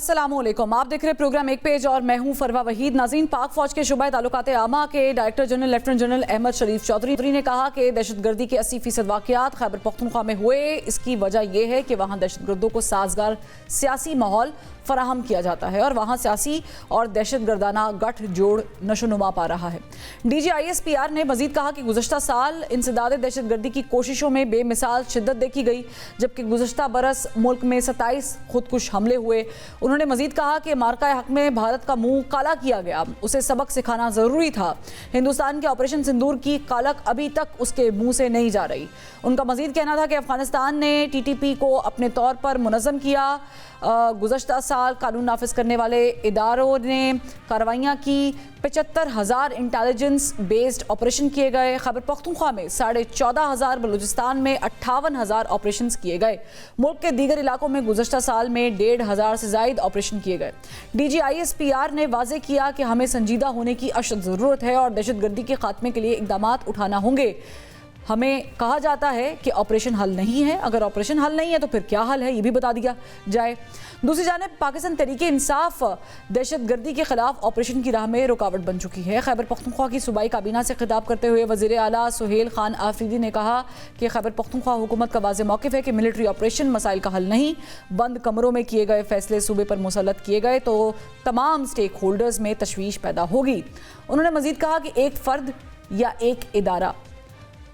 अस्सलामुअलैकुम, आप देख रहे प्रोग्राम एक पेज और मैं हूं फरवा वहीद। नाज़रीन, पाक फौज के शुबा ताल्लुकात आमा के director general lieutenant general Ahmed Sharif Chaudhry ने कहा कि दहशतगर्दी के 80% वाक़यात खैबर पख्तूनख्वा में हुए। इसकी वजह यह है कि वहाँ दहशतगर्दों को साजगार सियासी माहौल फराहम किया जाता है और वहाँ सियासी और दहशतगर्दाना गठजोड़ नशोनुमा पा रहा है। DGISPR ने मजीद कहा कि गुज़श्ता साल इंसदाद दहशतगर्दी की कोशिशों में बेमिसाल शिद्दत देखी गई, जबकि गुज़श्ता बरस मुल्क में 27 खुदकुश हमले हुए। उन्होंने मजीद कहा कि मार्का हक में भारत का मुंह काला किया गया, उसे सबक सिखाना ज़रूरी था। हिंदुस्तान के ऑपरेशन सिंदूर की कालक अभी तक उसके मुंह से नहीं जा रही। उनका मजीद कहना था कि अफगानिस्तान ने TTP को अपने तौर पर मुनज़्ज़म किया। गुज़श्ता साल कानून नाफिज करने वाले इदारों ने कार्रवाइयाँ की। 75,000 इंटेलिजेंस बेस्ड ऑपरेशन किए गए। खैबर पख्तूनख्वा में 14,500, बलूचिस्तान में 58,000 ऑपरेशन किए गए। मुल्क के दीगर इलाकों में गुज़श्ता साल में 1,500 से ज़ायद ऑपरेशन किए गए। DGISPR ने वाज़े किया कि हमें संजीदा होने की अशद ज़रूरत है और दहशतगर्दी के खात्मे के लिए इक़दाम उठाना होंगे। हमें कहा जाता है कि ऑपरेशन हल नहीं है, अगर ऑपरेशन हल नहीं है तो फिर क्या हल है, ये भी बता दिया जाए। दूसरी जानिब पाकिस्तान तहरीक इंसाफ दहशतगर्दी के खिलाफ ऑपरेशन की राह में रुकावट बन चुकी है। खैबर पख्तूनख्वा की सूबाई काबीना से खिताब करते हुए वज़ीर आला सुहेल खान आफरीदी ने कहा कि खैबर पख्तूनख्वा हुकूमत का वाज़ेह मौक़िफ़ है कि मिलिट्री ऑपरेशन मसाइल का हल नहीं। बंद कमरों में किए गए फैसले सूबे पर मुसल्लत किए गए तो तमाम स्टेक होल्डर्स में तशवीश पैदा होगी। उन्होंने मज़ीद कहा कि एक फ़र्द या एक इदारा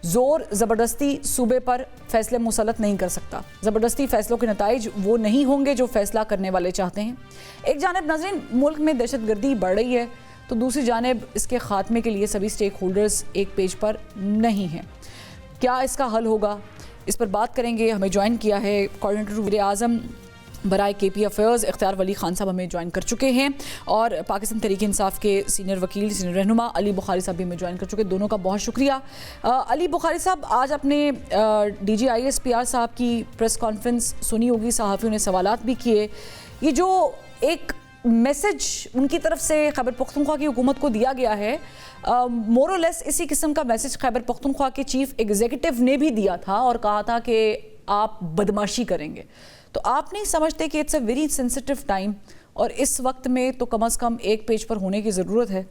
जोर ज़बरदस्ती सूबे पर फैसले मुसल्लत नहीं कर सकता। ज़बरदस्ती फैसलों के नताइज वो नहीं होंगे जो फैसला करने वाले चाहते हैं। एक जानिब नाज़रीन मुल्क में दहशतगर्दी बढ़ रही है तो दूसरी जानिब इसके खात्मे के लिए सभी स्टेक होल्डर्स एक पेज पर नहीं हैं। क्या इसका हल होगा, इस पर बात करेंगे। हमें ज्वाइन किया है कोऑर्डिनेटर वज़ीर आज़म बराए KP अफेयर्स इख्तियार वली खान साहब हमें ज्वाइन कर चुके हैं और पाकिस्तान तहरीक इंसाफ के सीनियर वकील सीनियर रहनुमा अली बुखारी साहब भी हमें ज्वाइन कर चुके हैं। दोनों का बहुत शुक्रिया। अली बुखारी साहब, आज आपने DGISPR साहब की प्रेस कॉन्फ्रेंस सुनी होगी, सहाफ़ियों ने सवालात भी किए। ये जो एक मैसेज उनकी तरफ से खैबर पख्तूनख्वा की हुकूमत को दिया गया है, मोर और लेस इसी किस्म का मैसेज खैबर पख्तूनख्वा के चीफ एग्जीक्यूटिव ने भी दिया था और कहा था कि आप बदमाशी करेंगे। तो आप नहीं समझते कि it's a very sensitive time और इस वक्त में तो कम से कम एक पेज पर होने की ज़रूरत है?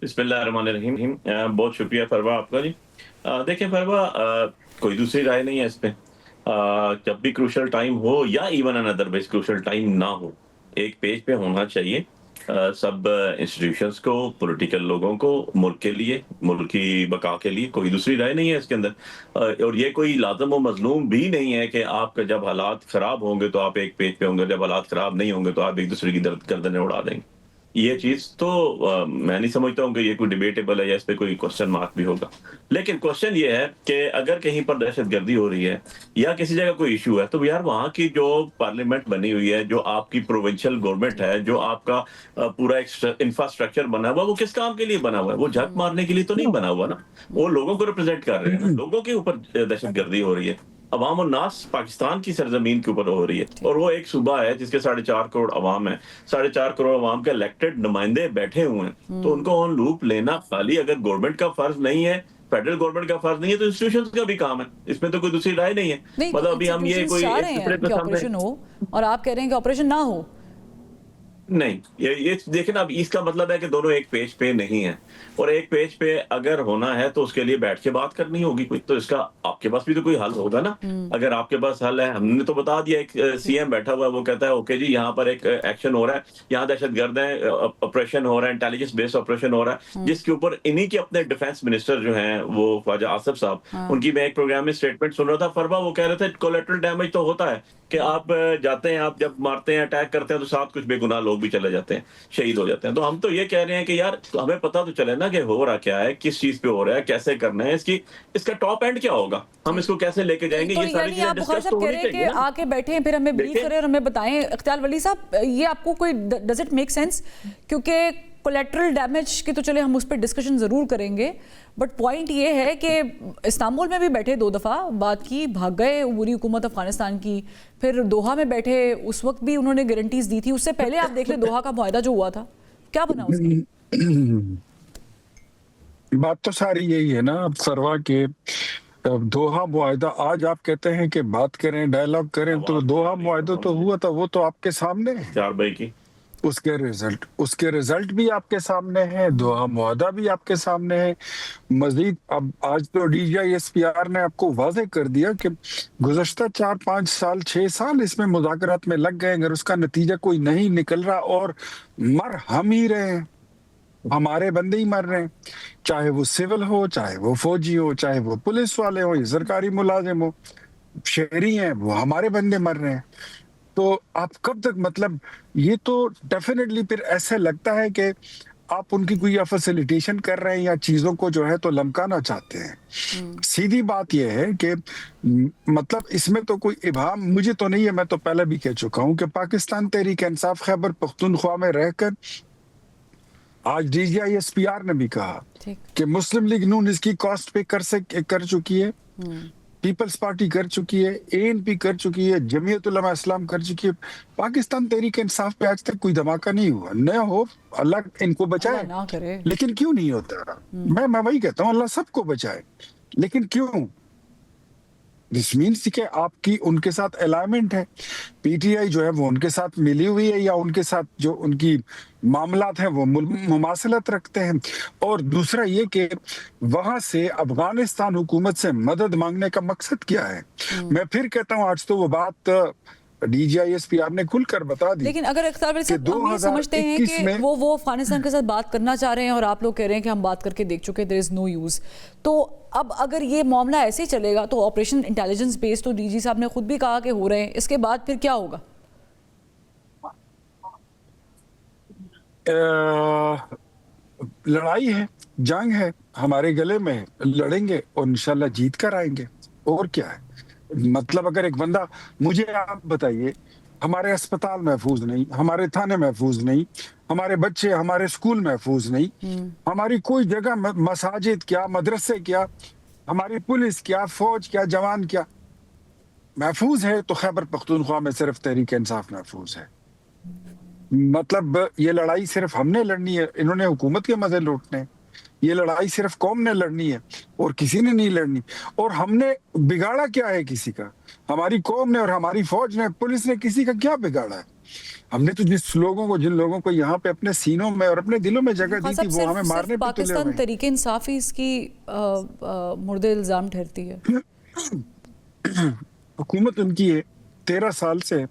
बिस्मिल्लाहिर्रहमानिर्रहीम। बहुत शुक्रिया फरवा आपका जी। देखें फरवा, कोई दूसरी राय नहीं है इस पे। जब भी क्रूशल टाइम हो या even another base crucial time ना हो, एक पेज पे होना चाहिए। सब इंस्टीट्यूशंस को, पॉलिटिकल लोगों को, मुल्क के लिए, मुल्क की बका के लिए, कोई दूसरी राय नहीं है इसके अंदर। और ये कोई लाज़िम व मज़लूम भी नहीं है कि आपका जब हालात ख़राब होंगे तो आप एक पेज पे होंगे, जब हालात ख़राब नहीं होंगे तो आप एक दूसरे की गर्दनें उड़ा देंगे। ये चीज़ तो मैं नहीं समझता हूँ कि ये कोई डिबेटेबल है या इस पे कोई क्वेश्चन मार्क भी होगा। लेकिन क्वेश्चन ये है कि अगर कहीं पर दहशतगर्दी हो रही है या किसी जगह कोई इशू है तो यार वहाँ की जो पार्लियामेंट बनी हुई है, जो आपकी प्रोविंशियल गवर्नमेंट है, जो आपका पूरा एक इंफ्रास्ट्रक्चर बना हुआ, वो किस काम के लिए बना हुआ है? वो झक मारने के लिए तो नहीं बना हुआ ना। वो लोगों को रिप्रेजेंट कर रहे हैं ना, लोगों के ऊपर दहशतगर्दी हो रही है। अवाम और नास पाकिस्तान की सरजमीन के ऊपर हो रही है और वो एक सूबा है जिसके 4.5 करोड़ अवाम है। 4.5 करोड़ अवाम के इलेक्टेड नुमाइंदे बैठे हुए हैं, तो उनको ऑन लूप लेना खाली अगर गवर्नमेंट का फर्ज नहीं है, फेडरल गवर्नमेंट का फर्ज नहीं है, तो इंस्टीट्यूशंस का भी काम है। इसमें तो कोई दूसरी राय नहीं है। मतलब अभी हम ये कोई ऑपरेशन हो और आप कह रहे हैं कि ऑपरेशन ना हो, नहीं, ये देखें ना, अब इसका मतलब है कि दोनों एक पेज पे नहीं है। और एक पेज पे अगर होना है तो उसके लिए बैठ के बात करनी होगी कोई, तो इसका आपके पास भी तो कोई हल होगा ना। अगर आपके पास हल है, हमने तो बता दिया, एक CM बैठा हुआ है, वो कहता है ओके जी यहाँ पर एक एक्शन हो रहा है, यहाँ दहशतगर्द है, ऑपरेशन हो रहा है, इंटेलिजेंस बेस्ड ऑपरेशन हो रहा है, जिसके ऊपर इन्हीं के अपने डिफेंस मिनिस्टर जो है वो ख्वाजा आसिफ साहब, उनकी मैं एक प्रोग्राम में स्टेटमेंट सुन रहा था फरवा, वो कह रहे थे कोलेटरल डैमेज तो होता है कि आप जाते हैं, आप जब मारते हैं, अटैक करते हैं तो साथ कुछ बेगुनाह लोग भी चले जाते हैं, शहीद हो जाते हैं। तो हम तो ये कह रहे हैं कि यार हमें पता तो चले ना कि हो रहा क्या है, किस चीज पे हो रहा है, कैसे करना है, इसका टॉप एंड क्या होगा, हम इसको कैसे लेके जाएंगे, तो ये सारी चीजें डिस्कस तो होनी चाहिए ना। आके बैठे हैं फिर हमें ब्रीफ करें और हमें बताएं। इख्तियार वली साहब, ये आपको कोई डज इट मेक सेंस? क्योंकि कोलेटरल डैमेज की तो चले हम उस पर डिस्कशन ज़रूर करेंगे, बट पॉइंट ये है कि इस्तांबुल में भी बैठे 2 दफ़ा बात की, भाग गए बुरी हुकूमत अफगानिस्तान की, फिर दोहा में बैठे, उस वक्त भी उन्होंने गारंटीज दी थी। उससे पहले आप देख ले दोहा का मुआहदा जो हुआ था, क्या बना उसका? बात तो सारी यही है ना अब सरवा के अब दोहा मुआहदा, आज आप कहते हैं कि बात करें, डायलॉग करें, तो दोहा मुआहदा तो हुआ था, वो तो आपके सामने है। 4 मई की उसके रिजल्ट भी आपके सामने है, दोहा मुआहदा भी आपके सामने है। मजीद अब आज तो DGISPR ने आपको वाजे कर दिया कि गुज़श्ता 4-5 साल 6 साल इसमें मुज़ाकरात में लग गए, अगर उसका नतीजा कोई नहीं निकल रहा और मर हम ही रहे हैं, हमारे बंदे ही मर रहे हैं, चाहे वो सिविल हो, चाहे वो फौजी हो, चाहे वो पुलिस वाले हो या सरकारी मुलाजिम हो, शहरी हैं, वो हमारे बंदे मर रहे हैं। तो आप कब तक, मतलब ये तो डेफिनेटली फिर ऐसे लगता है कि आप उनकी कोई या फैसिलिटेशन कर रहे हैं या चीजों को जो है तो लमकाना चाहते हैं। सीधी बात यह है कि मतलब इसमें तो कोई इबाम मुझे तो नहीं है, मैं तो पहले भी कह चुका हूं कि पाकिस्तान तहरीक इंसाफ खैबर पख्तूनख्वा में रहकर आज DGISPR ने भी कहा कि मुस्लिम लीग नून इसकी कॉस्ट पे कर चुकी है, पीपल्स पार्टी कर चुकी है, ANP कर चुकी है, जमीयत उलमा इस्लाम कर चुकी है। पाकिस्तान तहरीक इंसाफ पे आज तक कोई धमाका नहीं हुआ। न हो, अल्लाह इनको बचाए, ना करे। लेकिन क्यों नहीं होता? मैं वही कहता हूँ, अल्लाह सबको बचाए, लेकिन क्यों? दिस मीन्स कि आपकी उनके साथ अलाइनमेंट है, PTI जो है वो उनके साथ मिली हुई है, या उनके साथ जो उनकी मामलात हैं वो मुमासलत रखते हैं। और दूसरा ये कि वहां से अफगानिस्तान हुकूमत से मदद मांगने का मकसद क्या है? मैं फिर कहता हूँ, आज तो वो बात DGISPR ने खुलकर बता दी। लेकिन अगर इख्तियार वली साहब हम ये समझते हैं कि वो अफगानिस्तान के साथ बात करना चाह रहे हैं और आप लोग कह रहे हैं कि हम बात करके देख चुके, देयर इज नो यूज, तो अब अगर ये मामला ऐसे ही चलेगा तो ऑपरेशन इंटेलिजेंस बेस तो DG साहब ने खुद भी कहा कि हो रहे हैं, इसके बाद फिर क्या होगा? लड़ाई है, जंग है, हमारे गले में है, लड़ेंगे और इंशाल्लाह जीत कर आएंगे। और क्या है? मतलब अगर एक बंदा, मुझे आप बताइए, हमारे अस्पताल महफूज नहीं, हमारे थाने महफूज नहीं, हमारे बच्चे, हमारे स्कूल महफूज नहीं, हमारी कोई जगह, मसाजिद क्या, मदरसे क्या, हमारी पुलिस क्या, फौज क्या, जवान क्या महफूज है, तो खैबर पख्तूनख्वा में सिर्फ तहरीक इंसाफ महफूज है। मतलब ये लड़ाई सिर्फ हमने लड़नी है, इन्होंने हुकूमत के मजे लूटने हैं। ये लड़ाई सिर्फ कौम ने लड़नी है और किसी ने नहीं लड़नी। और हमने बिगाड़ा क्या है किसी का? हमारी कौम ने और हमारी फौज ने, पुलिस ने किसी का क्या बिगाड़ा है? हमने तो जिन लोगों को यहाँ पे अपने सीनों में और अपने दिलों में जगह दी थी, वो हमें मारने पे तुले हुए हैं। पाकिस्तान तहरीक इंसाफ ही इसकी मुर्दे इल्जाम ठहरती है। हुकूमत उनकी है, 13 साल से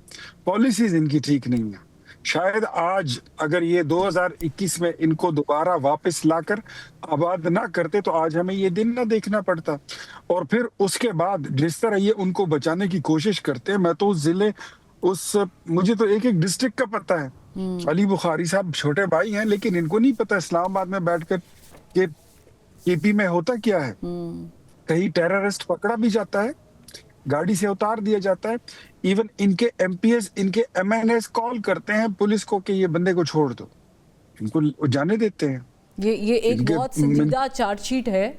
पॉलिसीज इनकी ठीक नहीं है। शायद आज अगर ये 2021 में इनको दोबारा वापस लाकर आबाद ना करते तो आज हमें ये दिन ना देखना पड़ता। और फिर उसके बाद जिस तरह ये उनको बचाने की कोशिश करते हैं, मैं तो उस जिले, मुझे तो एक एक डिस्ट्रिक्ट का पता है। अली बुखारी साहब छोटे भाई हैं, लेकिन इनको नहीं पता इस्लामाबाद में बैठकर कि KP में होता क्या है। कहीं टेररिस्ट पकड़ा भी जाता है, गाड़ी से उतार दिया जाता है, इवन इनके MPs, इनके MNAs कॉल करते हैं पुलिस को कि ये बंदे को छोड़ दो, इनको जाने देते हैं। ये एक बहुत संजीदा चार्जशीट है।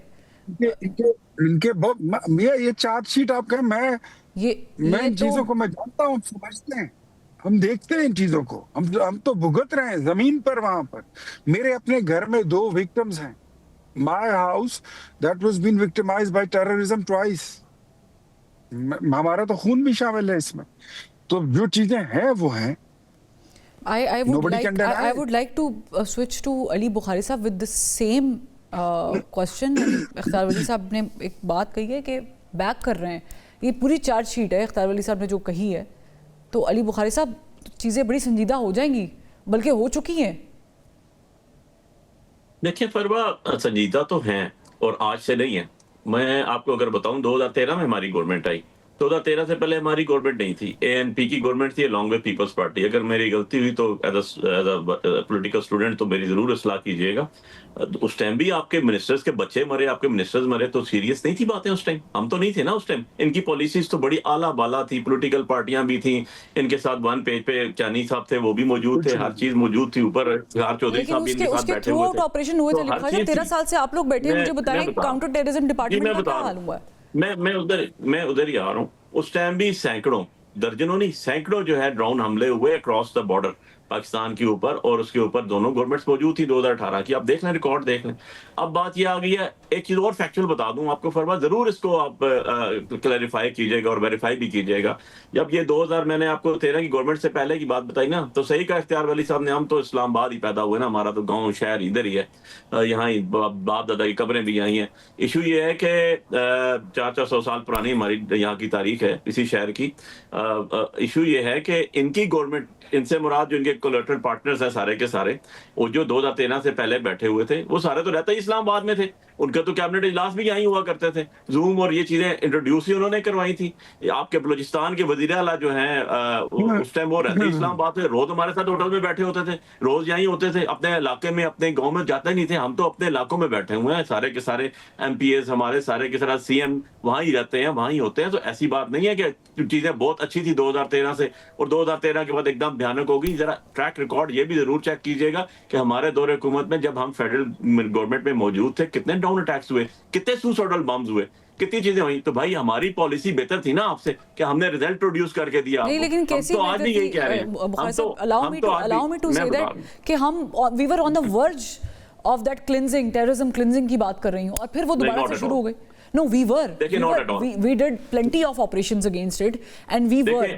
ये चार्जशीट आप कहें, मैं इन चीजों को मैं जानता हूँ, समझते हैं, हम देखते हैं इन चीजों को, हम तो भुगत रहे हैं जमीन पर। वहां पर मेरे अपने घर में 2 विक्टिम्स हैं। My house that was been victimized by terrorism twice. हमारा तो खून भी शामिल है इसमें। तो जो चीजें हैं वो हैं। I would like to switch to Ali Bukhari साहब with the same question। इख्तियार वली साहब ने एक बात कही है कि बैक कर रहे हैं, ये पूरी चार्जशीट है इख्तियार वली साहब ने जो कही है, तो अली बुखारी साहब चीज़ें बड़ी संजीदा हो जाएंगी, बल्कि हो चुकी हैं। देखिए फरवा, संजीदा तो हैं और आज से नहीं है। मैं आपको अगर बताऊं, 2013 में हमारी गवर्नमेंट आई। 2013 से पहले हमारी गवर्नमेंट नहीं थी, ANP की गवर्नमेंट थी, अलॉन्ग विद पीपल्स पार्टी। अगर मेरी गलती हुई तो एज अ पॉलिटिकल स्टूडेंट तो मेरी जरूर इस्लाह कीजिएगा। उस टाइम भी आपके मिनिस्टर्स के बच्चे मरे, आपके मिनिस्टर्स मरे, तो सीरियस नहीं थी बातें उस टाइम? हम तो नहीं थे ना उस टाइम। इनकी पॉलिसीज तो बड़ी आला बाला थी, पॉलिटिकल पार्टियां भी थी इनके साथ। 1 पेज पे चानी साहब थे, वो भी मौजूद थे, हर चीज मौजूद थी। ऊपर चौधरी साहब भी इनके साथ बैठे हुए थे। ऑपरेशन हुए थे। 13 साल से आप लोग बैठे, मुझे बताएं काउंटर टेररिज्म डिपार्टमेंट का क्या हाल हुआ है? मैं उधर ही आ रहा हूँ। उस टाइम भी सैकड़ों, दर्जनों नहीं, सैकड़ों जो है ड्रोन हमले हुए अक्रॉस द बॉर्डर। पाकिस्तान के ऊपर, और उसके ऊपर दोनों गवर्नमेंट्स मौजूद थी 2018 की। आप देख लें, रिकॉर्ड देख लें। अब बात ये आ गई है, एक चीज और फैक्चुअल बता दूं आपको फरवा, जरूर इसको आप क्लैरिफाई कीजिएगा और वेरीफाई भी कीजिएगा। जब ये 2000 मैंने आपको 13 की गवर्नमेंट से पहले की बात बताई ना, तो सही का इख्तियार वली साहब ने, हम तो इस्लामाबाद ही पैदा हुए ना, हमारा तो गाँव शहर इधर ही है, यहाँ ही बाप दादा की कब्रें भी यहीं हैं। इशू ये है कि 400 साल पुरानी हमारी यहाँ की तारीख है इसी शहर की। इशू ये है कि इनकी गवर्नमेंट, इनसे मुराद जो इनके कोलैटरल पार्टनर्स हैं सारे के सारे, वो जो 2013 से पहले बैठे हुए थे, वो सारे तो रहते ही इस्लामाबाद में थे। उनका तो कैबिनेट इजलास भी यहीं हुआ करते थे। जूम और ये चीजें इंट्रोड्यूस ही उन्होंने करवाई थी। आपके बलूचिस्तान के वजीर आला जो हैं, उस टाइम वो रहते इस्लामाबाद थे, रोज हमारे साथ होटल में बैठे होते थे, रोज यहीं होते थे, अपने इलाके में अपने गाँव में जाते नहीं थे। हम तो अपने इलाकों में बैठे हुए हैं, सारे के सारे MPs हमारे सारे के सारे CM वहां ही रहते हैं, वहां ही होते हैं। तो ऐसी बात नहीं है कि चीजें बहुत अच्छी थी 2013 से और 2013 के बाद एकदम भयानक होगी। जरा ट्रैक रिकॉर्ड ये भी जरूर चेक कीजिएगा कि हमारे दौरे हुकूमत में जब हम फेडरल गवर्नमेंट में मौजूद थे, कितने डाउन अटैक्स हुए, कितने सुसाइडल बम्स हुए, कितनी चीजें हुई। तो भाई हमारी पॉलिसी बेहतर थी ना आपसे कि हमने रिजल्ट प्रोड्यूस करके दिया। नहीं, लेकिन कैसी तो आज भी यही कह रहे हैं, allow me to say that कि हम we were on the verge of that cleansing, terrorism cleansing की बात कर रही हूँ, और फिर वो दोबारा से शुरू हो गई। No, we did plenty of operations against it, and we were.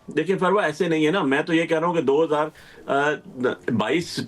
देखिए फरवा, ऐसे नहीं है ना। मैं तो ये कह रहा हूँ कि 2022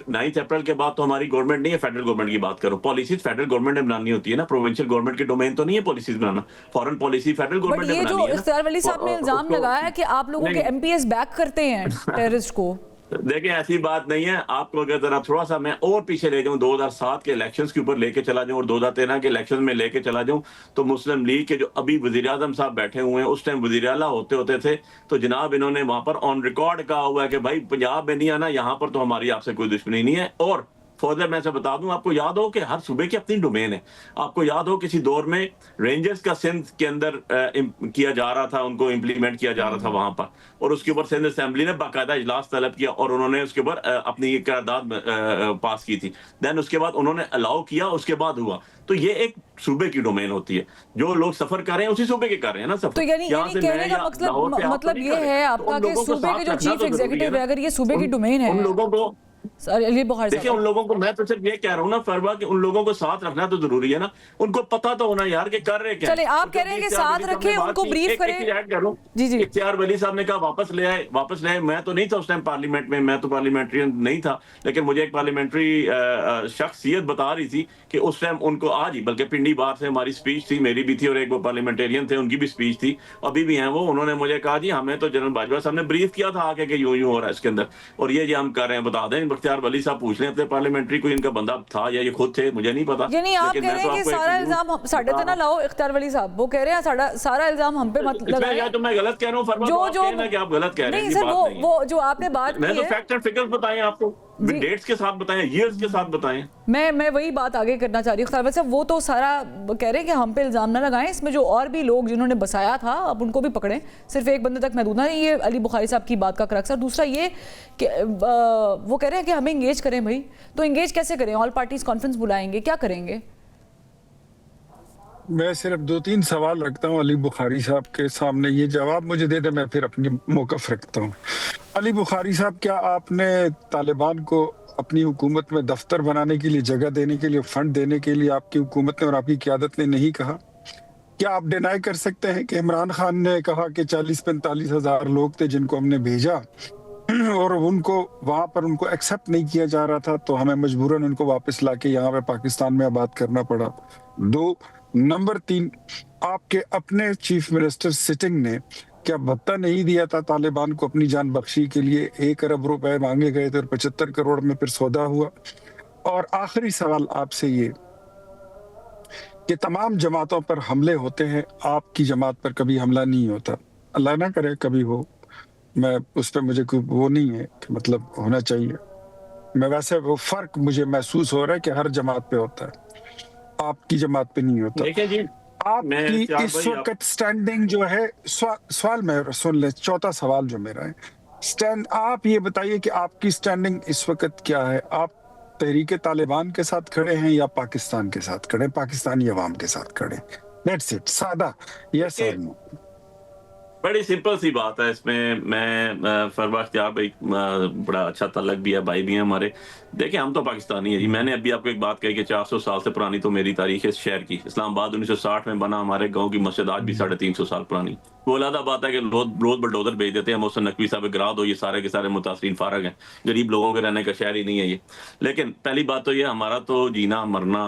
9 अप्रैल के बाद तो हमारी गवर्नमेंट नहीं है, फेडरल गवर्नमेंट की बात करो। पॉलिसीज फेडरल गवर्नमेंट ने बनानी होती है ना, प्रोविंशियल गवर्नमेंट की डोमेन तो नहीं है पॉलिसीज बनाना। फॉरेन पॉलिसी फेडरल गवर्नमेंट ने बनानी है। ये जो इख्तियार वली साहब ने इल्जाम लगाया है कि आप लोगों के MPs बैक करते हैं टेररिस्ट को, देखिए ऐसी बात नहीं है। आपको अगर जरा थोड़ा सा मैं और पीछे ले जाऊं, 2007 के इलेक्शंस के ऊपर लेके चला जाऊं और 2013 के इलेक्शन में लेके चला जाऊं, तो मुस्लिम लीग के जो अभी वजीर आजम साहब बैठे हुए हैं, उस टाइम वजीर आला होते थे, तो जनाब इन्होंने वहां पर ऑन रिकॉर्ड कहा हुआ है कि भाई पंजाब में नहीं आना, यहाँ पर तो हमारी आपसे कोई दुश्मनी नहीं है। और फर्दर मैं से बता दूं, आपको याद हो कि हर सूबे की अपनी डोमेन है। आपको याद हो किसी दौर में रेंजर्स का सिंध के अंदर किया जा रहा था, उनको इंप्लीमेंट किया जा रहा था वहां पर, और उसके ऊपर सिंध असेंबली ने बाकायदा इजलास तलब किया और उन्होंने उसके ऊपर अपनी करारदाद पास की थी। देन उसके बाद उन्होंने अलाउ किया, उसके बाद हुआ। तो ये एक सूबे की डोमेन होती है, जो लोग सफर कर रहे हैं उसी सूबे के कर रहे हैं ना सफर। तो यानी कहने का मतलब ये है आपका कि सूबे के जो चीफ एग्जीक्यूटिव है, अगर ये सूबे की डोमेन है, उन लोगों को अली बुखारी देखिए, उन लोगों को मैं तो सिर्फ ये कह रहा हूँ ना फरवा, कि उन लोगों को साथ रखना तो जरूरी है ना। उनको पता तो होना यार कि कर रहे क्या। चले आप कह रहे हैं कि साथ रखें, उनको ब्रीफ करें। जी जी, इख्तियार वली साहब ने कहा वापस ले आए। मैं तो नहीं था उस टाइम पार्लियामेंट में, मैं तो पार्लियामेंट्रियन नहीं था, लेकिन मुझे एक पार्लियामेंट्री शख्सियत बता रही थी कि उस टाइम उनको आज ही, बल्कि पिंडी बार से हमारी स्पीच थी, मेरी भी थी और एक वो पार्लियामेंटेरियन थे उनकी भी स्पीच थी, अभी भी हैं वो। उन्होंने मुझे कहा जी हमें तो जनरल बाजवा साहब ने ब्रीफ किया था आके कि यूं हो रहा है इसके अंदर, और ये हम कर रहे हैं। बता दें, इख्तियार वली साहब पूछ लें अपने पार्लियामेंट्री कोई इनका बंदा था या ये खुद थे, मुझे नहीं पता। यानी आप कह रहे हैं कि सारा इल्जाम साढ़े ते ना लाओ इख्तियार वली साहब, वो कह रहे हैं सारा इल्जाम हम पे मत लगाइए। या तो मैं गलत कह रहा हूं फरमा, जो कि आप गलत कह रहे हैं। नहीं सर, वो जो आपने बात मैं तो फैक्ट एंड फिगर्स बताएं आपको, डेट्स के साथ बताएं, ईयर्स के साथ बताएं। मैं वही बात आगे करना चाह रही हूँ इख्तियार साहब। वो तो सारा कह रहे हैं कि हम पे इल्जाम ना लगाएं, इसमें जो और भी लोग जिन्होंने बसाया था अब उनको भी पकड़ें, सिर्फ एक बंदे तक महदूद ना। ये अली बुखारी साहब की बात का क्रक्स है। दूसरा ये कि वो कह रहे हैं कि हमें इंगेज करें। भाई तो इंगेज कैसे करें? ऑल पार्टीज कॉन्फ्रेंस बुलाएंगे, क्या करेंगे? मैं सिर्फ 2-3 सवाल रखता हूँ अली बुखारी साहब के सामने, ये जवाब मुझे दे दे, मैं फिर अपनी मौक़िफ़ रखता हूँ। अली बुखारी साहब, क्या आपने तालिबान को अपनी हुकूमत में दफ्तर बनाने के लिए, जगह देने के लिए, फंड देने के लिए आपकी हुकूमत ने और आपकी क़यादत ने नहीं कहा? क्या आप डिनाई कर सकते हैं कि इमरान खान ने कहा कि 40-45 हज़ार लोग थे जिनको हमने भेजा और उनको वहाँ पर उनको एक्सेप्ट नहीं किया जा रहा था, तो हमें मजबूरन उनको वापस लाके यहाँ पे पाकिस्तान में आबाद करना पड़ा? 2 नंबर 3, आपके अपने चीफ मिनिस्टर सिटिंग ने क्या भत्ता नहीं दिया था तालिबान को अपनी जान बख्शी के लिए? 1 अरब रुपए मांगे गए थे और 75 करोड़ में फिर सौदा हुआ। और आखिरी सवाल आपसे ये कि तमाम जमातों पर हमले होते हैं, आपकी जमात पर कभी हमला नहीं होता, अल्लाह ना करे कभी हो, मैं उस पर मुझे कोई वो नहीं है कि मतलब होना चाहिए, मैं वैसे वो फर्क मुझे महसूस हो रहा है कि हर जमात पे होता है, आपकी जमात पे नहीं होता। देखिए जी, आपकी इस वक्त स्टैंडिंग जो है, सवाल में सुन ले, चौथा सवाल जो मेरा है, आप ये बताइए कि आपकी स्टैंडिंग इस वक्त क्या है? आप तहरीके तालिबान के साथ खड़े हैं या पाकिस्तान के साथ खड़े, पाकिस्तानी अवाम के साथ खड़े? दैट्स इट, सादा, यस और नो। बड़ी सिंपल सी बात है इसमें। मैं फरवा अख्तियार भाई बड़ा अच्छा तल्लक भी है, भाई भी हैं हमारे। देखिए हम तो पाकिस्तानी है जी। मैंने अभी आपको एक बात कही कि 400 साल से पुरानी तो मेरी तारीख है इस शहर की। इस्लामाबाद 1960 में बना, हमारे गांव की मस्जिद आज भी 350 साल पुरानी। वो अलग बात है कि रोज बुलडोजर भेज देते हैं, मोहसिन नकवी साहब गिरा दो, ये सारे के सारे मुतासरीन फारग हैं। गरीब लोगों के रहने का शहर ही नहीं है ये। लेकिन पहली बात तो ये, हमारा तो जीना मरना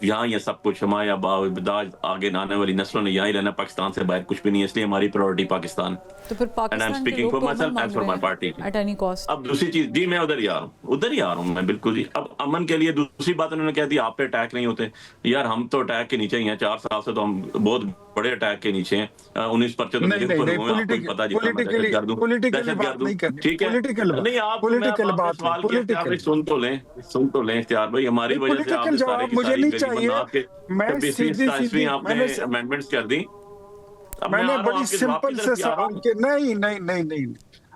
यहाँ, ये सब कुछ हमारे आगे आने वाली नस्लों ने यहाँ ही रहना, पाकिस्तान से बाहर कुछ भी नहीं है। इसलिए हमारी प्रायोरिटी पाकिस्तान। तो फिर एंड आई एम पाकिस्तान के स्पीकिंग लोग फॉर तो माई अमन सेल्फ एज मांग फॉर रहे माई हैं पार्टी। At any cost. अब दूसरी चीज जी, मैं उधर ही आ रहा हूँ, उधर ही आ रहा हूँ मैं, बिल्कुल जी। अब अमन के लिए दूसरी बात उन्होंने कह दी आप पे अटैक नहीं होते। यार हम तो अटैक के नीचे ही हैं, 4 साल से तो हम बहुत बड़े अटैक के नीचे हैं। 19 पर्चे तो मेरे नहीं ऊपर नहीं, हुए हैं, आपको भी पता है, जितना मैं पॉलिटिकली दहशतगर्द हूँ, पॉलिटिकली बात दहशतगर्द हूँ, नहीं करनी, ठीक है। नहीं आप, मैं पॉलिटिकल आपसे बात नहीं, सवाल किया, इख्तियार भाई पॉलिटिकल सुन तो लें इख्तियार भाई। हमारी वजह से आप पॉलिटिकल इस सारे जवाब की मुझे सारी नहीं तकरीबन चाहिए। आपके मैं 26 सीधी 27वीं आपने मैंने अमेंडमेंट्स कर दी। अब मैं मैंने आ रहा हूँ बड़ी आपके जवाब की सिंपल तरफ से ही आ रहा सवाल हूँ। के, नहीं नहीं नहीं नहीं,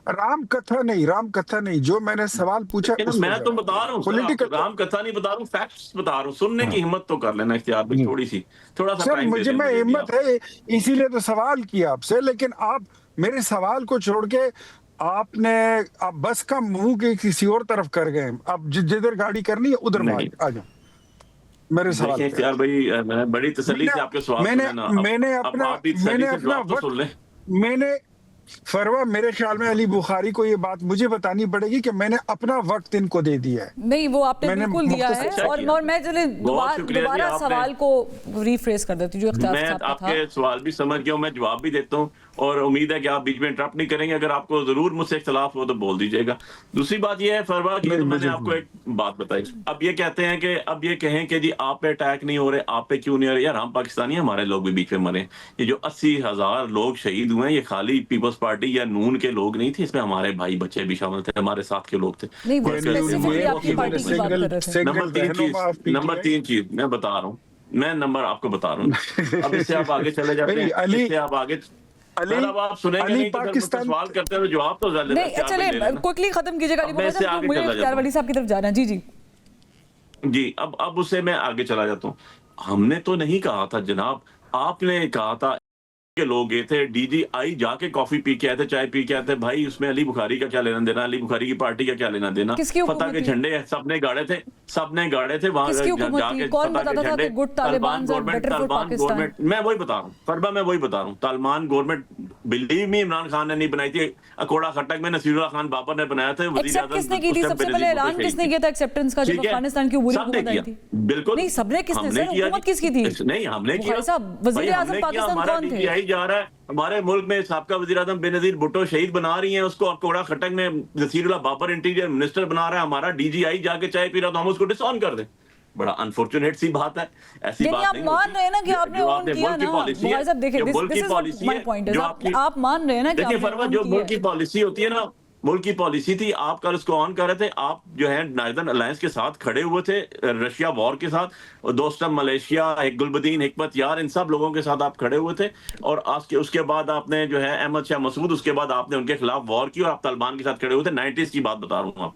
राम कथा नहीं, राम कथा नहीं, जो मैंने सवाल पूछा लेकिन उस पर मैं तो जवाब बता रहा हूँ सर, आपको पॉलिटिकल। राम कथा नहीं बता रहा हूँ, फैक्ट्स बता रहा हूँ। सुनने की हाँ हिम्मत तो कर लेना इख्तियार भाई, जी थोड़ी सी, थोड़ा सा सर, टाइम दे मुझे दें में मुझे भी हिम्मत आप। है, इसीलिए तो सवाल किया आपसे। लेकिन आप मेरे सवाल को छोड़ के आपने आप बस का मुंह के किसी और तरफ कर गए। अब जिधर गाड़ी करनी है उधर नहीं आ जाओ मेरे सवाल देखिए पे। इख्तियार भाई, मैं बड़ी तसल्ली मैंने से आपके सवाल मैंने सुने ना। मैंने अब अपना आप भी मैंने तसल्ली से अपना जवाब तो सुन वक्त लें। मैंने फरवा, मेरे ख्याल में अली बुखारी को ये बात मुझे बतानी पड़ेगी कि मैंने अपना वक्त इनको दे दिया है। नहीं, वो आपने मैंने बिल्कुल दिया है। अच्छा और किया, मैं चले बहुत शुक्रिया जी दोबारा आपने। सवाल को रीफ्रेज कर देती हूँ जो इख्तियार मैं साहब का था। आपके सवाल भी समझ गया हूँ, मैं जवाब भी देता हूँ, और उम्मीद है कि आप बीच में इंटरप्ट नहीं करेंगे। अगर आपको जरूर मुझसे इख्तिलाफ हो तो बोल दीजिएगा। दूसरी बात यह है फरवा की, नहीं तो मैंने मुझे आपको एक बात बताई। अब ये कहते हैं कि, अब ये कहें कि जी आप पे अटैक नहीं हो रहे, आप पे क्यों नहीं हो रहे। यार हम पाकिस्तानी, हमारे लोग भी बीच में मरे। ये जो 80,000 लोग शहीद हुए हैं, ये खाली पीपल्स पार्टी या नून के लोग नहीं थे, इसमें हमारे भाई बच्चे भी शामिल थे, हमारे साथ के लोग थे, नहीं, वो वर्कर्स थे, स्पेसिफिकली हमारे आपकी वकील पार्टी की बात कर रहे थे। सिंगल रहनुमा ऑफ नंबर 3 चीज मैं बता रहा हूँ, मैं नंबर आपको बता रहा हूँ। अब इससे आप आगे चले जाते हैं, अली इससे आप आगे अली सर, अब आप सुनेंगे अली नहीं तो फिर मुझसे पाकिस्तान। सवाल करते हुए जवाब तो नहीं, चले क्विकली खत्म कीजिएगा अली अब मैं इससे बुखारी, आगे मुझे चला इख्तियार जाता वली साहब की तरफ जाना है। जी जी जी। अब उससे मैं आगे चला जाता हूँ। हमने तो नहीं कहा था जनाब, आपने कहा था के लोग गए थे, डीजीआई जाके कॉफी पी के आए थे, चाय पी के आए थे। भाई उसमें अली बुखारी का क्या लेना देना, अली बुखारी की पार्टी का क्या लेना देना। किसकी फतह हुकूमत के थी? झंडे सबने गाड़े थे, वहां किसकी हुकूमत थी? जाके कौन फतह बताता के था झंडे। कि good Taliban are better for Taliban Pakistan? Government, मैं वही बता रहा हूँ फरबा, मैं वही बता रहा हूँ। Taliban government believe me, Imran Khan ने नहीं बनाई थी। अकोड़ा खटक में नसीरुल्लाह खान बाबर ने बनाया था। एक्सेप्ट किसने की थी? सबसे पहले ऐलान किसने किया था एक्सेप्टेंस का जब अफगानिस्तान की पूरी हुकूमत आई थी? बिल्कुल नहीं, सबने किसने हमने सर, किया हुकूमत किसकी थी? नहीं हमने किया बुखारी साहब, वजीर आजम पाकिस्तान कौन थे? डीजीआई जा रहा है हमारे मुल्क में, साबका वजीर आजम बेनजीर भुट्टो शहीद बना रही हैं उसको, अकोड़ा खटक में नसीरुल्लाह बाबर इंटीरियर मिनिस्टर बना रहा है हमारा, डीजीआई जाके चाय पी रहा, तो हम उसको डिसऑन कर दें। बड़ा अनफॉर्चुनेट सी बात है, ऐसी बात नहीं। आप मान रहे हैं ना कि आपने ओन किया ना। बुखारी साहब देखिए, दिस इज माय पॉइंट है, आप मान रहे हैं ना कि देखिए आपने फरवा, ओन जो किया मुल्क की पॉलिसी होती है ना, मुल्क की पॉलिसी थी, आप कल उसको ऑन कर रहे थे। आप जो है नार्दर्न अलायंस के साथ खड़े हुए थे, रशिया वॉर के साथ, और दोस्तम मलेशिया, एक गुलबदीन हिकमत यार, इन सब लोगों के साथ आप खड़े हुए थे। और आज के उसके बाद आपने जो है अहमद शाह मसूद, उसके बाद आपने उनके खिलाफ वॉर की और आप तालिबान के साथ खड़े हुए थे। 90s की बात बता रहा हूँ आप।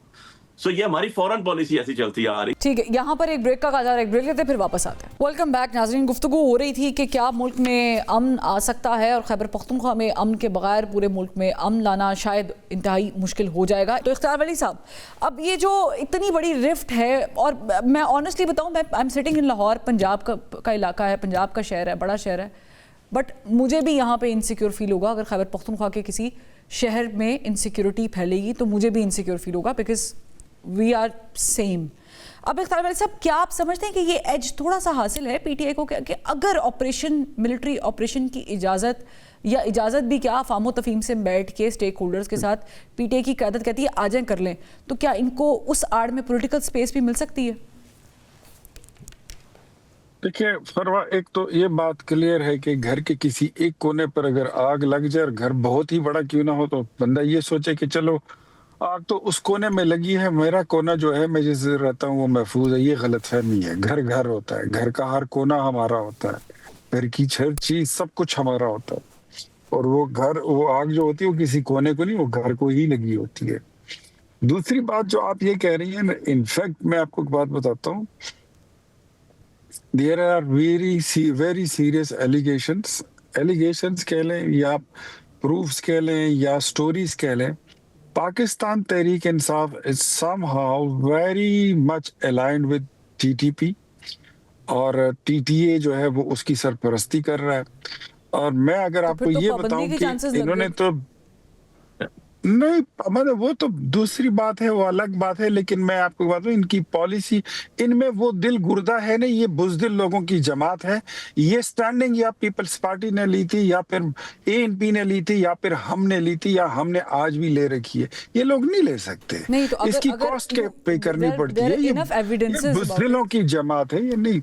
सो ये हमारी फॉरेन पॉलिसी ऐसी चलती आ रही। ठीक है, यहाँ पर एक ब्रेक का कहा जा रहा है, एक ब्रेक लेते हैं फिर वापस आते हैं। वेलकम बैक नाज़रीन। गुफ्तगू हो रही थी कि क्या मुल्क में अमन आ सकता है, और खैबर पख्तूनख्वा में अमन के बगैर पूरे मुल्क में अमन लाना शायद इंतहाई मुश्किल हो जाएगा। तो इख्तियार वली साहब, अब ये जो इतनी बड़ी रिफ्ट है, और मैं ऑनेस्टली बताऊँ, मैं I am sitting in Lahore, Punjab का इलाका है, पंजाब का शहर है, बड़ा शहर है, बट मुझे भी यहाँ पे इनसिक्योर फील होगा। अगर खैबर पख्तूनख्वा के किसी शहर में इनसिक्योरिटी फैलेगी तो मुझे भी इनसिक्योर फील होगा, बिकॉज वी आर सेम। अब इख्तियार वली साहब, क्या आप समझते हैं कि ये एज थोड़ा सा हासिल है पीटीआई को कि अगर ऑपरेशन, मिलिट्री ऑपरेशन की इजाज़त, या इजाज़त भी क्या, फामो तफीम से बैठ के स्टेक होल्डर्स के साथ पीटीआई की क़यादत कहती है आ जाएं कर लें, तो क्या इनको उस आड़ में पॉलिटिकल स्पेस भी मिल सकती है? देखिए फरवा, एक तो ये बात क्लियर है कि घर के किसी एक कोने पर अगर आग लग जाए, और घर बहुत ही बड़ा क्यों ना हो, तो बंदा ये सोचे कि चलो आग तो उस कोने में लगी है, मेरा कोना जो है, मैं जिस रहता हूँ वो महफूज है। ये गलतफहमी है। घर घर होता है, घर का हर कोना हमारा होता है, घर की हर चीज सब कुछ हमारा होता है, और वो घर, वो आग जो होती है वो किसी कोने को नहीं, वो घर को ही लगी होती है। दूसरी बात जो आप ये कह रही है, इनफैक्ट मैं आपको एक बात बताता हूँ, there are very serious allegations कह लें, या प्रूफ्स कह लें या स्टोरीज कह लें, Pakistan Tehreek Insaf is somehow very much aligned with TTP, और टीटीए जो है वो उसकी सरपरस्ती कर रहा है। और मैं अगर तो आपको फिर तो ये पाबंदी बताऊं के कि चांसेस लग इन्होंने गए। तो नहीं, मतलब वो तो दूसरी बात है, वो अलग बात है, लेकिन मैं आपको बात हूँ, इनकी पॉलिसी, इनमें वो दिल गुर्दा है नहीं, ये बुजदिल लोगों की जमात है। ये स्टैंडिंग या पीपल्स पार्टी ने ली थी, या फिर एएनपी ने ली थी, या फिर हमने ली थी, या हमने आज भी ले रखी है। ये लोग नहीं ले सकते, नहीं तो अगर इसकी अगर कॉस्ट के पे करनी पड़ती देयर है। इनफ ये एविडेंसेस अबाउट बुजदिलों की जमात है ये। नहीं,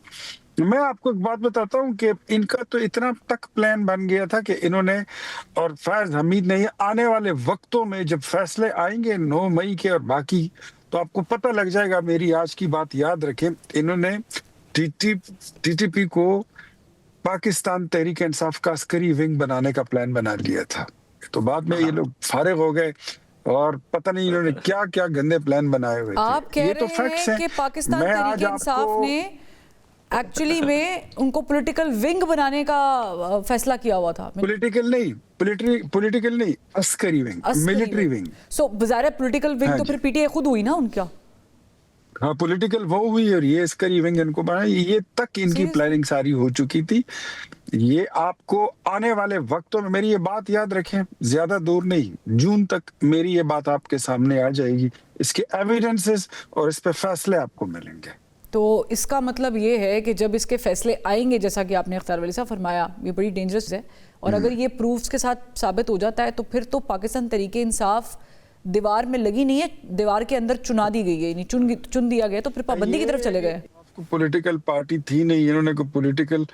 मैं आपको एक बात बताता हूँ कि इनका तो इतना तक प्लान बन गया था कि इन्होंने, और फैज हमीद ने, आने वाले वक्तों में जब फैसले आएंगे 9 मई के और बाकी, तो आपको पता लग जाएगा। मेरी आज की बात याद रखें, इन्होंने टीटीपी को पाकिस्तान तहरीक इंसाफ का अस्करी विंग बनाने का प्लान बना लिया था। तो बाद में ये लोग फारिग हो गए, और पता नहीं इन्होंने क्या क्या गंदे प्लान बनाए हुए थे। आप कह ये तो रहे फैक्ट्स हैं हैं। कि पाकिस्तान मैं आज तहरीक इंसाफ आपको ने एक्चुअली में उनको पॉलिटिकल विंग बनाने का फैसला किया हुआ था। पॉलिटिकल नहीं, अस्करी विंग, मिलिट्री विंग। सो बजारे पॉलिटिकल विंग हाँ तो जी। फिर पीटीआई खुद हुई ना उनका। हाँ, पॉलिटिकल वो हुई, और ये अस्करी विंग इनको बनाया। ये तक इनकी Seriously? प्लानिंग सारी हो चुकी थी। ये आपको आने वाले वक्तों में, मेरी ये बात याद रखें, ज्यादा दूर नहीं, जून तक मेरी ये बात आपके सामने आ जाएगी, इसके एविडेंसेस और इस पे फैसले आपको मिलेंगे। तो इसका मतलब ये है कि जब इसके फैसले आएंगे, जैसा कि आपने अख्तर वली साहब फरमाया, ये बड़ी डेंजरस है, और अगर ये प्रूफ्स के साथ साबित हो जाता है तो फिर तो पाकिस्तान तरीके इंसाफ दीवार में लगी नहीं है, दीवार के अंदर चुना दी गई है, यानी चुन दिया गया, तो फिर पाबंदी की तरफ चले गए। आपको पॉलिटिकल पार्टी थी नहीं, इन्होंने को पॉलिटिकल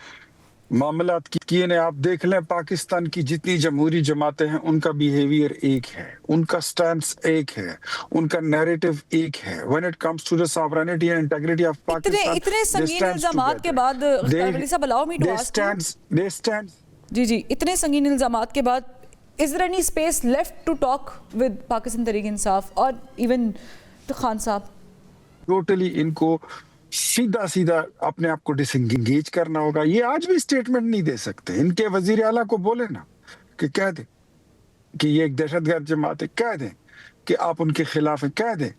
मामलात किए ने। आप देख लें, पाकिस्तान की जितनी जमहूरी जमातें हैं, उनका बिहेवियर एक है, उनका स्टैंस एक है, उनका नैरेटिव एक है। When it comes to the sovereignty and integrity of Pakistan, इतने संगीन इल्जामात के बाद अख्तर वली साहब, allow me to ask you, they stand जी, इतने संगीन इल्जामात के बाद, is there any space left to talk with Pakistan Tehreek इंसाफ और इवन खान साहब? टोटली इनको सीधा अपने आप को डिसएंगेज करना होगा। ये आज भी स्टेटमेंट नहीं दे सकते। इनके वजीर आला को बोले ना कि कह दे कि ये एक दहशतगर्द जमात है, कह दें कि आप उनके खिलाफ हैं, कह दें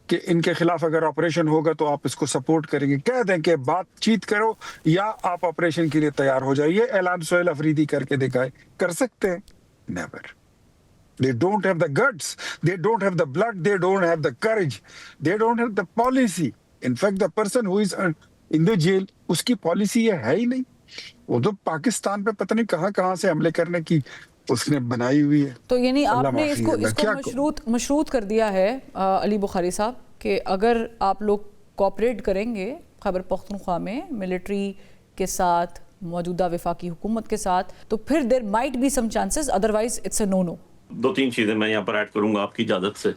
कि इनके खिलाफ अगर ऑपरेशन होगा तो आप इसको सपोर्ट करेंगे, कह दें कि बातचीत करो या आप ऑपरेशन के लिए तैयार हो जाइए। ऐलान सोहेल अफरीदी करके दिखाए, कर सकते हैं? Never. They don't have the guts, they don't have the blood, they don't have the courage, they don't have the policy. In fact, the person who is in the jail, उसकी पॉलिसी ये है ही नहीं। वो तो पाकिस्तान पे पता नहीं कहाँ से हमले करने की उसने बनाई हुई है। तो यानी अल्लाह आपने माफ़ी इसको अल्लाह, क्या मशरूत कर दिया है अली बुखारी साहब कि अगर आप लोग कोऑपरेट करेंगे खैबर पख्तूनख्वा में मिलिट्री के साथ, मौजूदा वफाकी हुकूमत के साथ, तो फिर there might be some chances, otherwise it's a no. 2-3 चीजें मैं यहाँ पर ऐड करूंगा आपकी इजाजत से।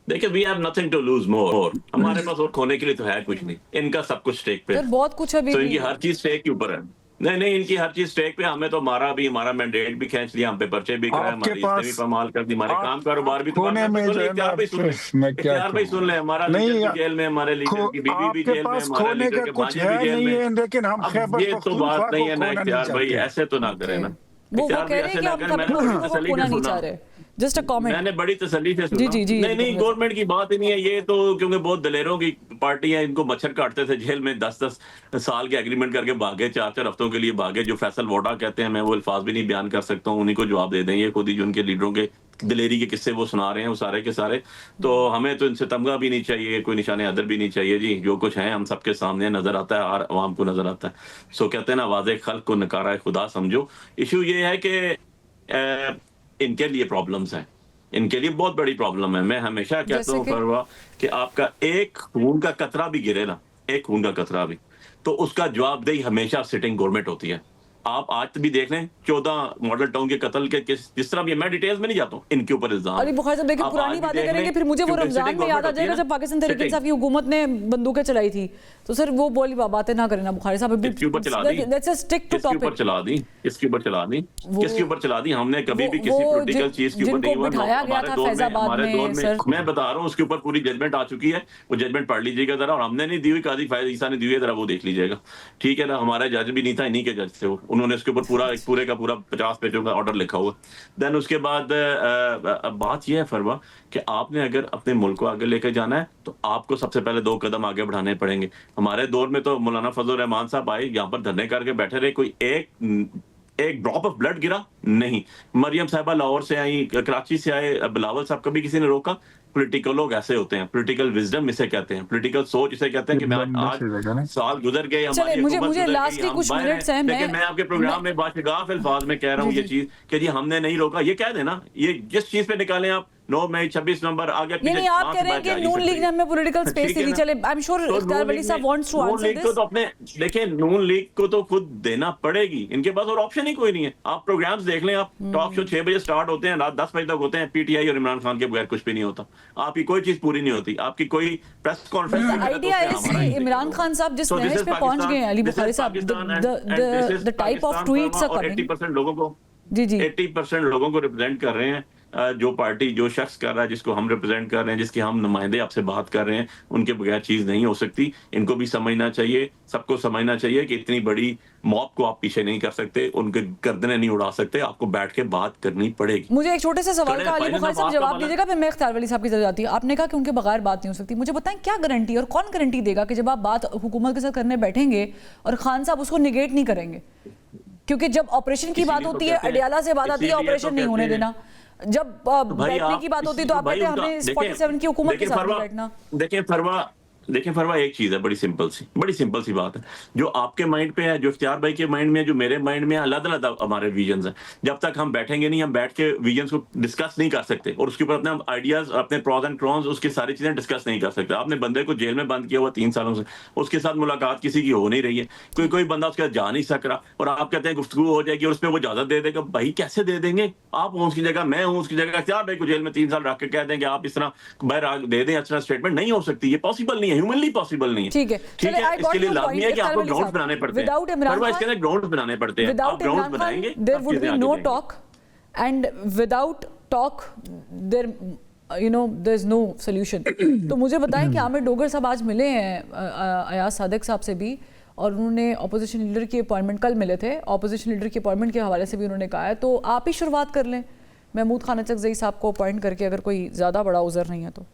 देखिए, we have nothing to lose more, हमारे पास और खोने के लिए तो है कुछ नहीं, इनका सब कुछ स्टेक पे फिर बहुत कुछ अभी तो भी इनकी है। हर चीज स्टेक के ऊपर है। नहीं, इनकी हर चीज स्टेक पे। हमें तो हमारा मैंडेट भी खींच लिया, हम पे पर्चे बिक रहे हैं, आपके हमारी इज्जत भी पास पमाल कर दी, हमारे काम कारोबार भी कोने में जो है ना, इख्तियार भाई सुन ले, मैं क्या इख्तियार भाई सुन ले, हमारा लीडर भी जेल में, हमारे लीडर की बीवी भी आपके जेल में, पास हमारे खोने लीडर का के कुछ भांजे भी है जेल नहीं है, में। लेकिन हम अब खैबर ये तो बात पख्तूनख्वा नहीं को है ना खोना नहीं इख्तियार भाई, चाहते। ऐसे तो ना करे ना वो इख्तियार कह भाई, रहे हैं ऐसे कि ना हम करे। मैंने खैबर बड़ी पख्तूनख्वा को तसल्ली खोना से नहीं सुना, चाह रहे। Just a comment. मैंने बड़ी तसल्ली से सुना। जी, नहीं, गवर्नमेंट की बात ही नहीं है ये तो, क्योंकि बहुत दलेरों की पार्टी है, इनको मच्छर काटते थे जेल में, 10-10 साल के एग्रीमेंट करके भागे, 4-4 हफ्तों के लिए भागे। जो फैसल वोडा कहते हैं, मैं वो अल्फाज भी नहीं बयान कर सकता हूँ, उन्हीं को जवाब दे दें। ये खुद ही जो उनके लीडरों के दलेरी के किस्से वो सुना रहे हैं, वो सारे के सारे। तो हमें तो इनसे तमगा भी नहीं चाहिए, कोई निशाने अदर भी नहीं चाहिए जी। जो कुछ है हम सबके सामने नजर आता है और आवाम को नजर आता है। सो कहते हैं ना, वाज़े खल्क को नकारा खुदा समझो। इशू ये है कि इनके लिए प्रॉब्लम्स हैं, इनके लिए बहुत बड़ी प्रॉब्लम है। मैं हमेशा कहता हूँ फरवा कि आपका एक खून का कतरा भी गिरे ना, एक खून का कतरा भी, तो उसका जवाबदेही हमेशा सिटिंग गवर्नमेंट होती है। आप आज भी देख लें 14 मॉडल टाउन के कत्ल के जिस तरह भी, मैं डिटेल्स में नहीं जाता हूँ, इनके ऊपर इल्जाम। अली बुखारी साहब देखिए, पुरानी बातें करेंगे फिर मुझे वो रमजान में याद आ जाएगा जब पाकिस्तान तहरीक इंसाफ की हुकूमत ने बंदूकें चलाई थी। तो सर वो बोली बातें ना करें ना बुखारी साहब, इसके ऊपर चला दी, let's just stick to topic. इसके ऊपर चला दी, किसके ऊपर चला दी? हमने कभी भी किसी पॉलिटिकल चीज के ऊपर नहीं हुआ। हमारे दौर में मैं बता रहा हूँ, उसके ऊपर पूरी जजमेंट आ चुकी है, वो जजमेंट पढ़ लीजिएगा जरा। और हमने नहीं दी हुई, काजी फायद ईसा ने दी हुई, जरा वो देख लीजिएगा, ठीक है ना। हमारा जज भी नहीं था, इन्हीं के जज थे वो, उन्होंने इसके ऊपर पूरे का पूरा 50 पेजों का ऑर्डर लिखा हुआ। देन उसके बाद बात यह है फरवा कि आपने अगर अपने मुल्क को आगे लेकर जाना है तो आपको सबसे पहले 2 कदम आगे बढ़ाने पड़ेंगे। हमारे दौर में तो मौलाना फजल रहमान साहब आए, यहाँ पर धरने करके बैठे रहे, कोई एक ड्रॉप ऑफ ब्लड गिरा नहीं। मरियम साहिबा लाहौर से आई, कराची से आए, बिलावल साहब, कभी किसी ने रोका? पॉलिटिकल लोग ऐसे होते हैं, पॉलिटिकल विजडम इसे कहते हैं, पॉलिटिकल सोच इसे कहते हैं कि मैं आज साल गुजर गए, हमारी मुझे हुकूमत गुजर गई, लास्ट के हम कुछ बाहर मिनट्स हैं, हैं, लेकिन मैं आपके प्रोग्राम में बाशगाफ अल्फाज में कह रहा हूँ ये चीज कि जी हमने नहीं रोका। ये कह देना, ये जिस चीज पे निकालें आप 9 मई 26 नवंबर आगे पीछे, नहीं, आप कह रहे हैं कि नून लीग ने हमें पॉलिटिकल स्पेस नहीं दी। चले, आई एम श्योर इफ्तार वली साहब वांट्स टू आंसर दिस। तो अपने देखिए, नून लीग को तो खुद देना पड़ेगी, इनके पास और ऑप्शन ही कोई नहीं है। आप प्रोग्राम्स देख लें, आप टॉक शो 6 बजे स्टार्ट होते हैं, रात 10 बजे तक होते हैं, पीटीआई और इमरान खान के बगैर कुछ भी नहीं होता। आपकी कोई चीज पूरी नहीं होती, आपकी कोई press conference. Idea is Imran Khan साहब जिस नहज पे पहुंच गए हैं, Ali Bukhari sahab, the type of tweets are coming, 80% लोगों को, जी 80% लोगों को रिप्रेजेंट कर रहे हैं। जो पार्टी, जो शख्स कर रहा है, जिसको हम रिप्रेजेंट कर रहे हैं, जिसके हम नुमाइंदे आपसे बात कर रहे हैं, उनके बगैर चीज नहीं हो सकती। इनको भी समझना चाहिए, सबको समझना चाहिए कि इतनी बड़ी मॉब को आप पीछे नहीं कर सकते, उनके गर्दनें नहीं उड़ा सकते, आपको बैठ के बात करनी पड़ेगी। मुझे एक छोटे से सवाल का अली बुखारी साहब जवाब दीजिएगा, फिर मैं इख्तियार वली साहब की तरफ जाती हूँ। आपने कहा कि उनके बगैर बात नहीं हो सकती, मुझे बताएं क्या गारंटी और कौन गारंटी देगा कि जब आप बात हुकूमत के साथ करने बैठेंगे और खान साहब उसको निगेट नहीं करेंगे? क्योंकि जब ऑपरेशन की बात होती है, अडियाला से बात आती है ऑपरेशन नहीं होने देना, जब बैठने की बात होती है तो आप कहते हैं हमने 47 की हुकूमत के साथ बैठना। देखिए फरवा, एक चीज है बड़ी सिंपल सी बात है, जो आपके माइंड पे है, जो इख्तियार भाई के माइंड में है, जो मेरे माइंड में है, अलग-अलग हमारे विजन्स हैं। जब तक हम बैठेंगे नहीं, हम बैठ के विजन्स को डिस्कस नहीं कर सकते और उसके ऊपर अपने आइडियाज, अपने प्रॉज एंड कॉन्स, उसकी सारी चीजें डिस्कस नहीं कर सकते। आपने बंदे को जेल में बंद किया हुआ 3 सालों से, उसके साथ मुलाकात किसी की हो नहीं रही है, कोई बंदा उसके साथ जा नहीं सक रहा, और आप कहते हैं गुफ्तगू हो जाएगी और उस पर वो इजाजत दे देगा। भाई कैसे दे देंगे? आप हो उसकी जगह, मैं हूं उसकी जगह, इख्तियार भाई को जेल में 3 साल रख के कह दें कि आप इस तरह बाहर दे दें, अच्छा स्टेटमेंट नहीं हो सकती, ये पॉसिबल नहीं है, ह्यूमनली पॉसिबल नहीं है। ठीक है, इसके लिए लाजमी है कि आपको ग्राउंड्स बनाने पड़ते हैं। इसके लिए ग्राउंड्स बनाने पड़ते हैं, आप ग्राउंड्स बनाएंगे, there would be no talk, and without talk there there is no solution. तो मुझे बताएं कि आमिर डोगर साहब आज मिले हैं अयाज सादिक साहब से भी, और उन्होंने ऑपोजिशन लीडर की अपॉइंटमेंट, कल मिले थे, ऑपोजिशन लीडर की अपॉइंटमेंट के हवाले से भी उन्होंने कहा है, तो आप ही शुरुआत कर लें महमूद खान अचकज़ई साहब को अपॉइंट करके, अगर कोई ज़्यादा बड़ा उज़र नहीं है तो।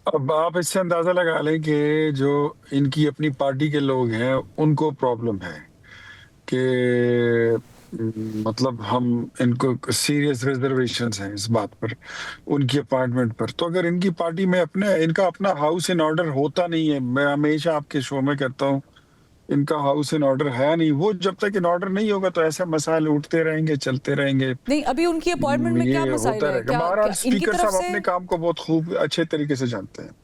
अब आप इससे अंदाजा लगा लें कि जो इनकी अपनी पार्टी के लोग हैं उनको प्रॉब्लम है कि मतलब हम इनको सीरियस रिजर्वेशंस हैं इस बात पर, उनकी अपॉइंटमेंट पर। तो अगर इनकी पार्टी में इनका अपना हाउस इन ऑर्डर होता नहीं है, मैं हमेशा आपके शो में कहता हूँ इनका हाउस इन ऑर्डर है नहीं, वो जब तक इन ऑर्डर नहीं होगा तो ऐसे मसाइल उठते रहेंगे, चलते रहेंगे। नहीं, अभी उनकी अपॉइंटमेंट में क्या मसाइल है? बहरहाल स्पीकर साहब अपने काम को बहुत खूब अच्छे तरीके से जानते हैं।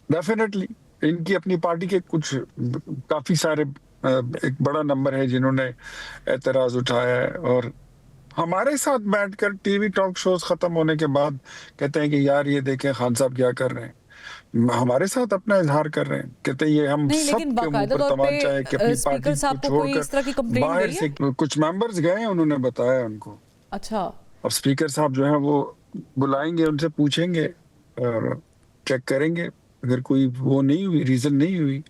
डेफिनेटली इनकी अपनी पार्टी के कुछ काफी सारे, एक बड़ा नंबर है जिन्होंने एतराज उठाया है, और हमारे साथ बैठकर टीवी टॉक शोज खत्म होने के बाद कहते हैं कि यार ये देखें खान साहब क्या कर रहे हैं, हमारे साथ अपना इजहार कर रहे हैं, कहते हैं ये हम सब के मुंह पर तमाचा है कि अपनी पार्टी को छोड़कर बाहर से कुछ मेंबर्स गए हैं, उन्होंने बताया उनको। अच्छा, अब स्पीकर साहब जो है वो बुलाएंगे, उनसे पूछेंगे और चेक करेंगे, अगर कोई वो नहीं हुई, रीजन नहीं हुई,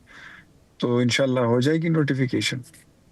तो इंशाल्लाह हो जाएगी नोटिफिकेशन।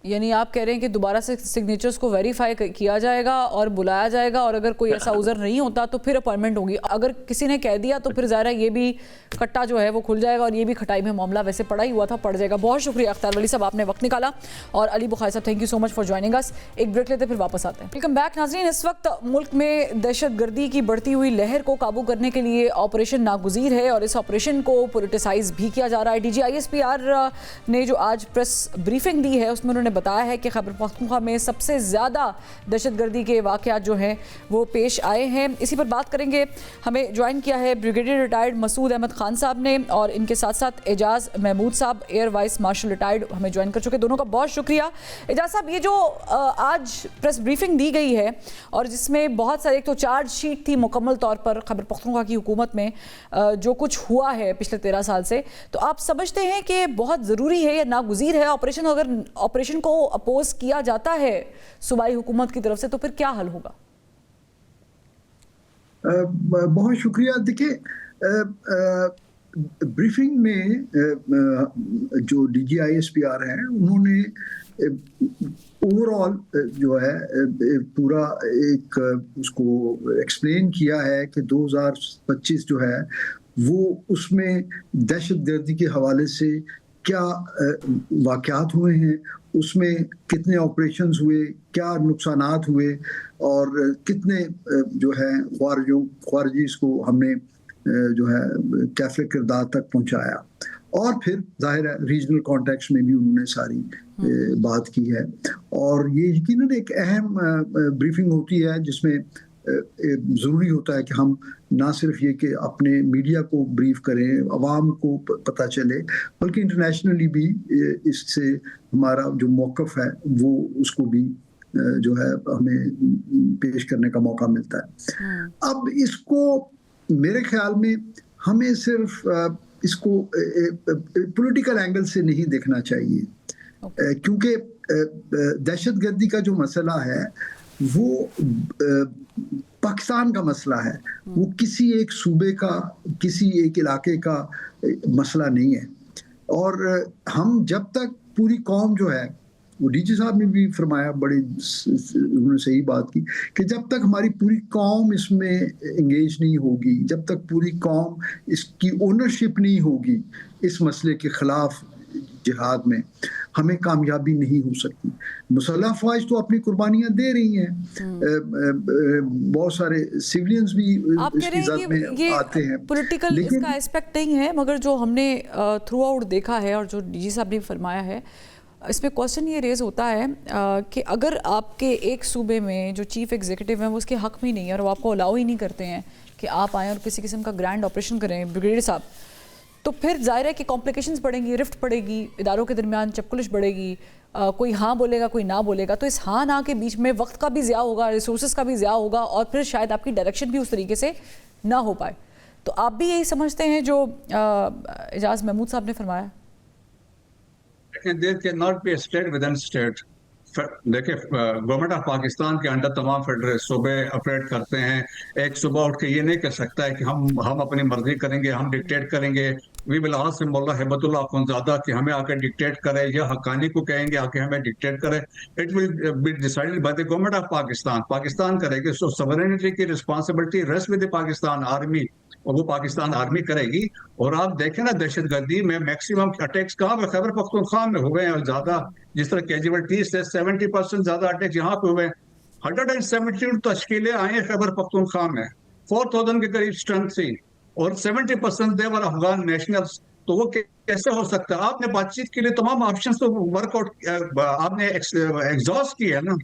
यानी आप कह रहे हैं कि दोबारा से सिग्नेचर्स को वेरीफाई किया जाएगा और बुलाया जाएगा, और अगर कोई ऐसा उज़र नहीं होता तो फिर अपॉइंटमेंट होगी। अगर किसी ने कह दिया तो फिर ज़ाहिर है ये भी कट्टा जो है वो खुल जाएगा, और ये भी खटाई में मामला वैसे पड़ा ही हुआ था, पड़ जाएगा। बहुत शुक्रिया इख्तियार वली साहब, आपने वक्त निकाला, और अली बुखारी साहब thank you so much for joining us. एक ब्रेक लेते फिर वापस आते हैं। वेलकम बैक नाज़रीन। इस वक्त मुल्क में दहशतगर्दी की बढ़ती हुई लहर को काबू करने के लिए ऑपरेशन नागुज़ीर है, और इस ऑपरेशन को पोलिटिसाइज भी किया जा रहा है। DGISPR ने जो आज प्रेस ब्रीफिंग दी है उसमें उन्होंने बताया है कि खैबर पख्तूनख्वा में सबसे ज़्यादा दहशतगर्दी के वाक़यात जो हैं वो पेश आए हैं। इसी पर बात करेंगे। हमें ज्वाइन किया है ब्रिगेडियर रिटायर्ड मसूद अहमद खान साहब ने, और इनके साथ साथ एजाज महमूद साहब एयर वाइस मार्शल रिटायर्ड हमें ज्वाइन कर चुके। दोनों का बहुत शुक्रिया। एजाज साहब, ये जो आज प्रेस ब्रीफिंग दी गई है और जिसमें बहुत सारे, एक तो चार्ज शीट थी मुकम्मल तौर पर खैबर पख्तूनख्वा की हुकूमत में जो कुछ हुआ है पिछले 13 साल से, तो आप समझते हैं कि बहुत ज़रूरी है या नागुज़ीर है ऑपरेशन? अगर ऑपरेशन को अपोज किया जाता है सूबाई हुकूमत की तरफ से तो फिर क्या हल होगा? बहुत शुक्रिया। देखिए, ब्रीफिंग में जो DGISPR हैं उन्होंने ओवरऑल जो है पूरा एक उसको एक्सप्लेन किया है कि 2025 जो है वो उसमें दहशतगर्दी के हवाले से क्या वाक़यात हुए हैं, उसमें कितने ऑपरेशंस हुए, क्या नुकसानात हुए और कितने जो है ख्वारिजीज़ को हमने जो है कैफे किरदार तक पहुंचाया। और फिर जाहिर है रीजनल कॉन्टेक्स्ट में भी उन्होंने सारी बात की है। और ये यकीनन एक अहम ब्रीफिंग होती है जिसमें ज़रूरी होता है कि हम ना सिर्फ ये कि अपने मीडिया को ब्रीफ करें, आवाम को पता चले, बल्कि इंटरनेशनली भी इससे हमारा जो मौक़िफ़ है वो उसको भी जो है हमें पेश करने का मौका मिलता है। अब इसको मेरे ख्याल में हमें सिर्फ इसको पॉलिटिकल एंगल से नहीं देखना चाहिए, क्योंकि दहशतगर्दी का जो मसला है वो पाकिस्तान का मसला है, वो किसी एक सूबे का, किसी एक इलाके का मसला नहीं है। और हम जब तक पूरी कौम जो है, वो डीजी साहब ने भी फरमाया, बड़ी उन्होंने सही बात की कि जब तक हमारी पूरी कौम इसमें एंगेज नहीं होगी, जब तक पूरी कौम इसकी ओनरशिप नहीं होगी इस मसले के खिलाफ जिहाद में, हमें कामयाबी नहीं हो सकती। मुसल्लह फ़ौज तो अपनी कुर्बानियां दे रही हैं, बहुत सारे सिविलियंस भी इसकी ज़द में आते हैं। पॉलिटिकल इसका एस्पेक्ट नहीं है, मगर जो हमने थ्रू आउट देखा है और जो डीजी साहब ने फरमाया है, इसमें क्वेश्चन ये रेज होता है कि अगर आपके एक सूबे में जो चीफ एग्जीक्यूटिव हैं वो उसके हक में ही नहीं है और वो आपको अलाउ ही नहीं करते हैं कि आप आएँ और किसी किस्म का ग्रैंड ऑपरेशन करें, ब्रिगेडियर साहब, तो फिर जाहिर है कि कॉम्प्लिकेशंस बढ़ेंगी, रिफ्ट पड़ेगी, इदारों के दरमियान चपकुलिश बढ़ेगी, कोई हाँ बोलेगा कोई ना बोलेगा, तो इस हाँ ना के बीच में वक्त का भी ज़िया होगा, रिसोर्सेज का भी ज़िया होगा और फिर शायद आपकी डायरेक्शन भी उस तरीके से ना हो पाए। तो आप भी यही समझते हैं जो एजाज महमूद साहब ने फरमाया? There cannot be a state within state. देखिए, गवर्नमेंट ऑफ पाकिस्तान के अंडर तमाम फेडरल सूबे ऑपरेट करते हैं। एक सूबा उठ के ये नहीं कह सकता है कि हम अपनी मर्जी करेंगे, हम डिक्टेट करेंगे। वी विल आस्क मौला हिबतुल्लाह अखुंज़ादा कि हमें आकर डिक्टेट करे, या हक्कानी को कहेंगे आके हमें डिक्टेट करे। It will be decided by the government of Pakistan. Pakistan करेगी। सो सॉवरेनिटी की responsibility rest with the Pakistan army, और वो पाकिस्तान आर्मी करेगी। और आप देखें ना, दहशतगर्दी में मैक्सिमम अटैक्स कहाँ पे? खैबर पख्तूनख्वा में हुए हैं, और ज्यादा जिस तरह कैजुअलिटी से 70% ज्यादा अटैक यहाँ पे हुए। 172 तश्कीलें आई हैं खैबर पख्तूनख्वा में, 4000 के करीब स्ट्रेंथ थी, और 70% देवर अफगान नेशनल्स। तो वो कैसे हो सकता है? आपने बातचीत के लिए तमाम ऑप्शंस तो वर्कआउट आपने एग्जॉस्ट किया है ना।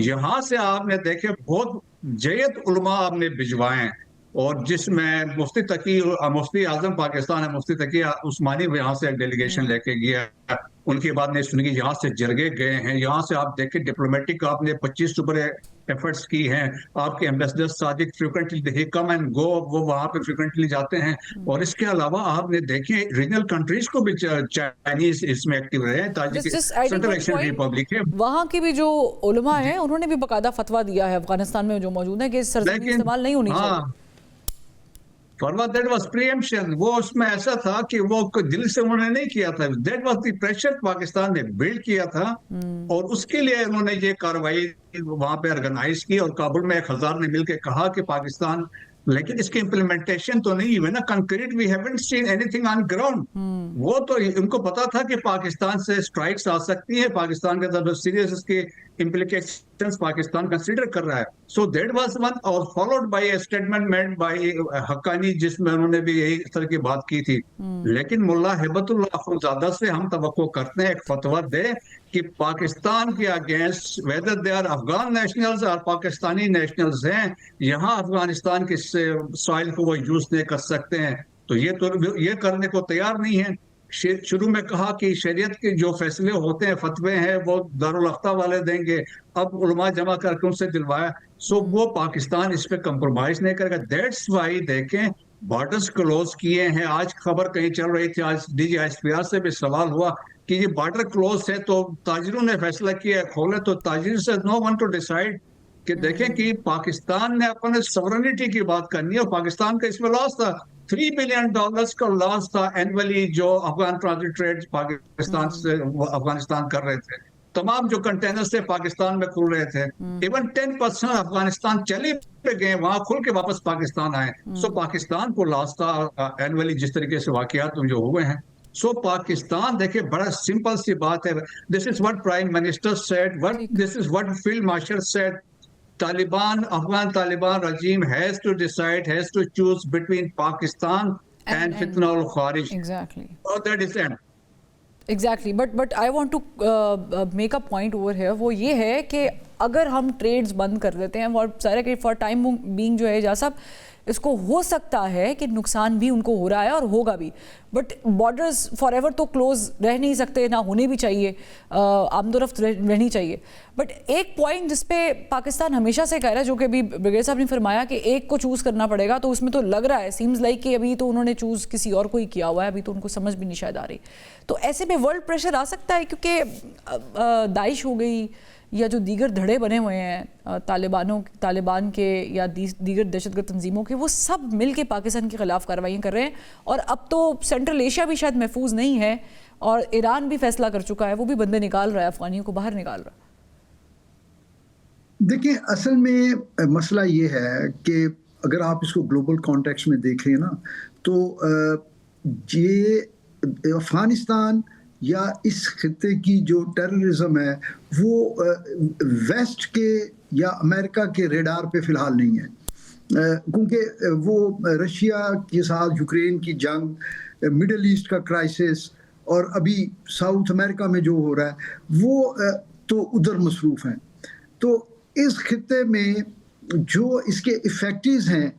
यहाँ से आपने देखे बहुत जयद उलमा आपने भिजवाए, और जिसमें मुफ्ती आजम पाकिस्तान है, मुफ्ती तकी उस्मानी भी यहाँ से एक डेलीगेशन लेके गया। उनकी बात नहीं सुनी, यहाँ से जरगे गए हैं। यहाँ से आप देखें डिप्लोमेटिक आपने 25 सुपर एफर्ट्स की हैं। आपके ambassador Sadiq frequently come and go, वो वहाँ पे फ्रिक्वेंटली जाते हैं। और इसके अलावा आपने देखे रीजनल कंट्रीज को भी चाइनीज इसमें एक्टिव रहे हैं। सेंट्रल एशियन रिपब्लिक है, वहाँ की भी जो उलमा है उन्होंने भी बकायदा फतवा दिया है अफगानिस्तान में जो मौजूद है कि सरजमीन इस्तेमाल नहीं होनी चाहिए। Forward that was preemption. वो उसमें ऐसा था कि वो दिल से उन्होंने नहीं किया था, that was the pressure Pakistan ने बिल्ड किया था, और उसके लिए उन्होंने ये कार्रवाई वहां पे ऑर्गेनाइज की। और काबुल में 1000 ने मिलकर कहा कि पाकिस्तान, लेकिन इसकी इम्प्लीमेंटेशन तो नहीं हुई ना। Concrete we haven't seen anything on ground. वो तो उनको पता था कि पाकिस्तान से स्ट्राइक्स आ सकती है, पाकिस्तान के तरफ सीरियस इसके इम्प्लीकेशंस पाकिस्तान कंसीडर कर रहा है। सो दैट वाज वन, और followed by A statement made by Haqqani, जिसमें उन्होंने भी यही इस तरह की बात की थी। लेकिन मुल्ला हिबतुल्लाह अखुंज़ादा से हम तवक्को करते हैं एक फतवा दे कि पाकिस्तान के against, whether they are Afghan nationals और पाकिस्तानी नेशनल्स हैं, यहाँ अफगानिस्तान के सॉइल को वो यूज नहीं कर सकते हैं। तो ये करने को तैयार नहीं है। शुरू में कहा कि शरीयत के जो फैसले होते हैं, फतवे हैं, वो दारुल अफ्ता वाले देंगे। अब उलमा जमा करके उनसे दिलवाया। सो वो पाकिस्तान इस पे कंप्रोमाइज नहीं करेगा। दैट्स वाई देखें बॉर्डर्स क्लोज किए हैं। आज खबर कहीं चल रही थी, आज DGISPR से भी सवाल हुआ कि ये बॉर्डर क्लोज है, तो ताजिरों ने फैसला किया है खोले। तो ताजिर से नो वन टू डिसाइड कि देखें कि पाकिस्तान ने अपने सॉवरेनिटी की बात करनी है, और पाकिस्तान का इसमें लॉस था। $3 बिलियन का लॉस था एनुअली जो अफगान ट्रांजिट ट्रेड पाकिस्तान से अफगानिस्तान कर रहे थे। तमाम जो कंटेनर्स थे पाकिस्तान में खुल रहे थे, इवन 10% अफगानिस्तान चले गए, वहां खुल के वापस पाकिस्तान आए। सो पाकिस्तान को लॉस था एनुअली जिस तरीके से वाकयात जो हुए हैं। सो पाकिस्तान देखिए बड़ा सिंपल सी बात है, this is what prime minister said, this is what field marshal said, Afghan Taliban regime has to decide, has to choose between Pakistan and fitna ul Kharij. Exactly. Oh, that is end. Exactly. But I want to make a point over here. वो ये है कि अगर हम trades बंद कर देते हैं और सारे के फॉर टाइम बीइंग जो है जा सब, इसको हो सकता है कि नुकसान भी उनको हो रहा है और होगा भी, बट बॉर्डर्स फॉर एवर तो क्लोज रह नहीं सकते, ना होने भी चाहिए, आमदोरफ्त रहनी चाहिए। बट एक पॉइंट जिस पे पाकिस्तान हमेशा से कह रहा है, जो कि अभी ब्रिगेड साहब ने फरमाया कि एक को चूज़ करना पड़ेगा, तो उसमें तो लग रहा है सीम्स लाइक कि अभी तो उन्होंने चूज़ किसी और को ही किया हुआ है, अभी तो उनको समझ भी नहीं शायद आ रही। तो ऐसे में वर्ल्ड प्रेशर आ सकता है, क्योंकि दाइश हो गई या जो दीगर धड़े बने हुए हैं तालिबान के या दीगर दहशतगर्द तंजीमों के, वो सब मिल के पाकिस्तान के ख़िलाफ़ कार्रवाइयाँ कर रहे हैं। और अब तो सेंट्रल एशिया भी शायद महफूज नहीं है, और ईरान भी फैसला कर चुका है, वो भी बंदे निकाल रहा है, अफगानियों को बाहर निकाल रहा है। देखिए, असल में मसला ये है कि अगर आप इसको ग्लोबल कॉन्टेक्स्ट में देखें ना, तो ये अफगानिस्तान या इस खित्ते की जो टेररिज्म है वो वेस्ट के या अमेरिका के रेडार पे फिलहाल नहीं है, क्योंकि वो रशिया के साथ यूक्रेन की जंग, मिडल ईस्ट का क्राइसिस और अभी साउथ अमेरिका में जो हो रहा है वो तो उधर मसरूफ़ हैं। तो इस खित्ते में जो इसके इफेक्टिव्स हैं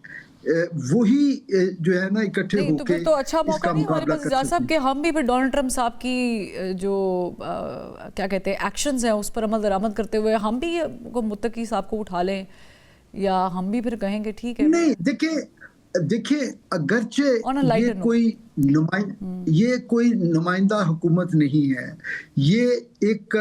वही जो है ना इकट्ठे होकर, तो फिर तो अच्छा मौका नहीं हमारे पास इजाज़ साहब कि हम भी फिर डोनाल्ड ट्रंप साहब की जो क्या कहते हैं एक्शंस हैं उस पर अमल दरामद करते हुए हम भी मुत्तकी साहब को उठा लें, या हम भी फिर कहेंगे ठीक है। नहीं, देखिए अगरचे ये कोई नुमाइंदा हुकूमत नहीं है, ये एक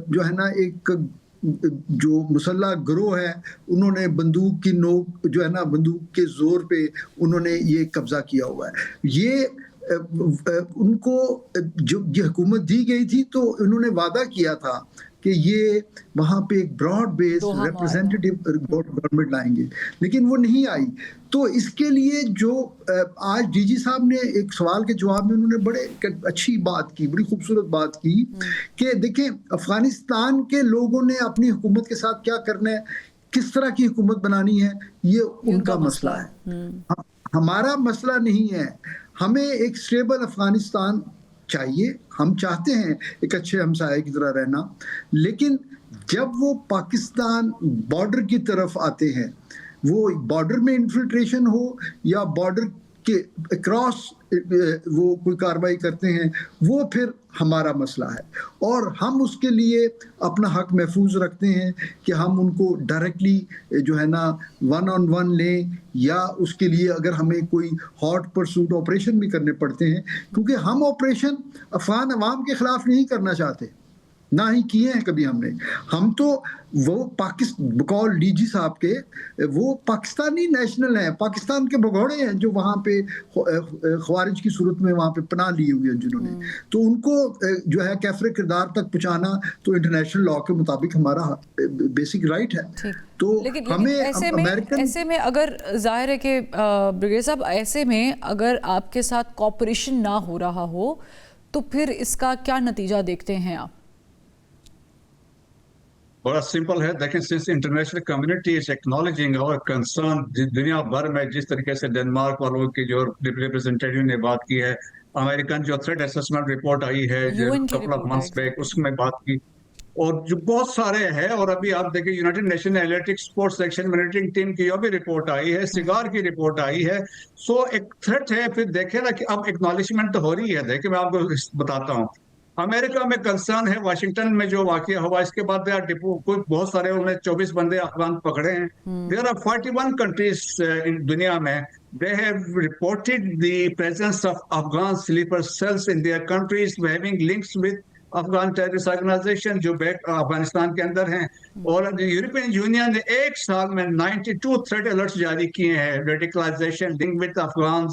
जो है ना एक जो मुसल्ला गिरोह है, उन्होंने बंदूक की नोक जो है ना बंदूक के जोर पे उन्होंने ये कब्जा किया हुआ है। ये उनको जो ये हुकूमत दी गई थी तो उन्होंने वादा किया था कि ये वहाँ पे एक ब्रॉड बेस रिप्रेजेंटेटिव गवर्नमेंट लाएंगे, लेकिन वो नहीं आई। तो इसके लिए जो आज डीजी साहब ने एक सवाल के जवाब में उन्होंने बड़े अच्छी बात की, बड़ी खूबसूरत बात की कि देखें अफगानिस्तान के लोगों ने अपनी हुकूमत के साथ क्या करना है, किस तरह की हुकूमत बनानी है, ये उनका मसला है, हमारा मसला नहीं है। हमें एक स्टेबल अफगानिस्तान चाहिए, हम चाहते हैं एक अच्छे हमसाये की तरह रहना, लेकिन जब वो पाकिस्तान बॉर्डर की तरफ आते हैं, वो बॉर्डर में इन्फिल्ट्रेशन हो या बॉर्डर के अक्रॉस वो कोई कार्रवाई करते हैं, वो फिर हमारा मसला है। और हम उसके लिए अपना हक महफूज रखते हैं कि हम उनको डायरेक्टली जो है ना 1-on-1 लें, या उसके लिए अगर हमें कोई हॉट परसूट ऑपरेशन भी करने पड़ते हैं, क्योंकि हम ऑपरेशन अफगान अवाम के खिलाफ नहीं करना चाहते, ना ही किए हैं कभी हमने। हम तो वो बकौल डीजी साहब के वो पाकिस्तानी नेशनल हैं, पाकिस्तान के भगोड़े हैं जो वहाँ पे ख्वारिज की सूरत में वहाँ पे पनाह ली हुई है जिन्होंने, तो उनको जो है कैफरे किरदार तक पहुँचाना तो इंटरनेशनल लॉ के मुताबिक हमारा बेसिक राइट है। तो हमें ऐसे में अगर जाहिर है कि ब्रिगेड साहब, ऐसे में अगर आपके साथ कॉपरेशन ना हो रहा हो तो फिर इसका क्या नतीजा देखते हैं आप? बड़ा सिंपल है, देखें, since international community is acknowledging our concern, दुनिया भर में जिस तरीके से डेनमार्क वालों की जो रिप्रेजेंटेटिव ने बात की है, अमेरिकन जो थ्रेट असेसमेंट रिपोर्ट आई है जो कपल ऑफ मंथ्स बैक, उसमें बात की, और जो बहुत सारे हैं, और अभी आप देखिए United nation analytics sports section monitoring team की भी रिपोर्ट आई है, सिगार की रिपोर्ट आई है। सो एक थ्रेट है। फिर देखे ना कि अब एक्नॉलेजमेंट तो हो रही है। देखिए मैं आपको बताता हूँ, अमेरिका में कंसर्न है, वाशिंगटन में जो वाकया हुआ इसके बाद कोई बहुत सारे उन्होंने 24 बंदे अफगान पकड़े हैं। देयर आर 41 कंट्रीज इन दुनिया में, they have reported the presence of Afghan sleeper cells in their countries having links with Afghan terrorist organization जो अफगानिस्तान के अंदर हैं। और यूरोपियन यूनियन ने एक साल में 92 थ्रेट अलर्ट्स जारी किए हैं, रेडिकलाइजेशन लिंक विद अफगान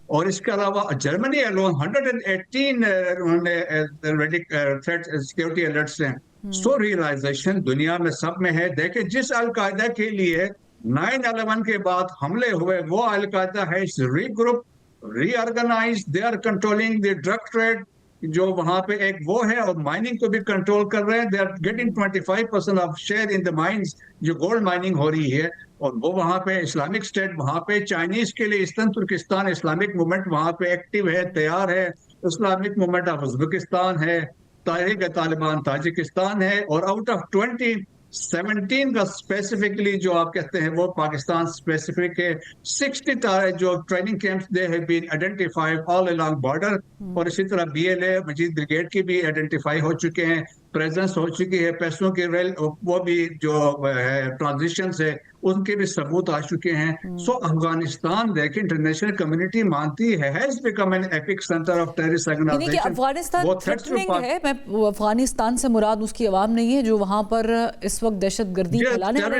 और इसके अलावा Germany alone 118 threat security alerts हैं। सो रियलाइजेशन दुनिया में सब में है। देखिए, जिस अलकायदा के लिए 9/11 के बाद हमले हुए, वो अलकायदा है regroup, reorganize, they are controlling the drug trade, जो वहां पे एक वो है, और माइनिंग को भी कंट्रोल कर रहे हैं। They are getting 25% of share in the mines, जो गोल्ड माइनिंग हो रही है। और वो वहां पे इस्लामिक स्टेट वहां पे चाइनीज के लिए ईस्टर्न तुर्किस्तान इस्लामिक मूवमेंट वहां पे एक्टिव है, तैयार है। इस्लामिक मूवमेंट ऑफ उज्बेकिस्तान है, तहरीक तालिबान ताजिकिस्तान है, और आउट ऑफ 2017 का स्पेसिफिकली जो आप कहते हैं वो पाकिस्तान स्पेसिफिक है। 60 जो training camps they have been identified all along border, और इसी तरह BLA मजीद ब्रिगेड की भी आइडेंटिफाई हो चुके हैं, प्रेजेंस हो चुकी है। पैसों की रेल वो भी जो है ट्रांजिशन है उनके भी सबूत आ चुके हैं। सो अफगानिस्तान देखिए, इंटरनेशनल कम्युनिटी मानती है has become an epicentre of terrorist organization. Afghanistan threatening है। मैं अफगानिस्तान से मुराद उसकी आवाम नहीं है जो वहां पर इस वक्त दहशतगर्दी फैलाने वाले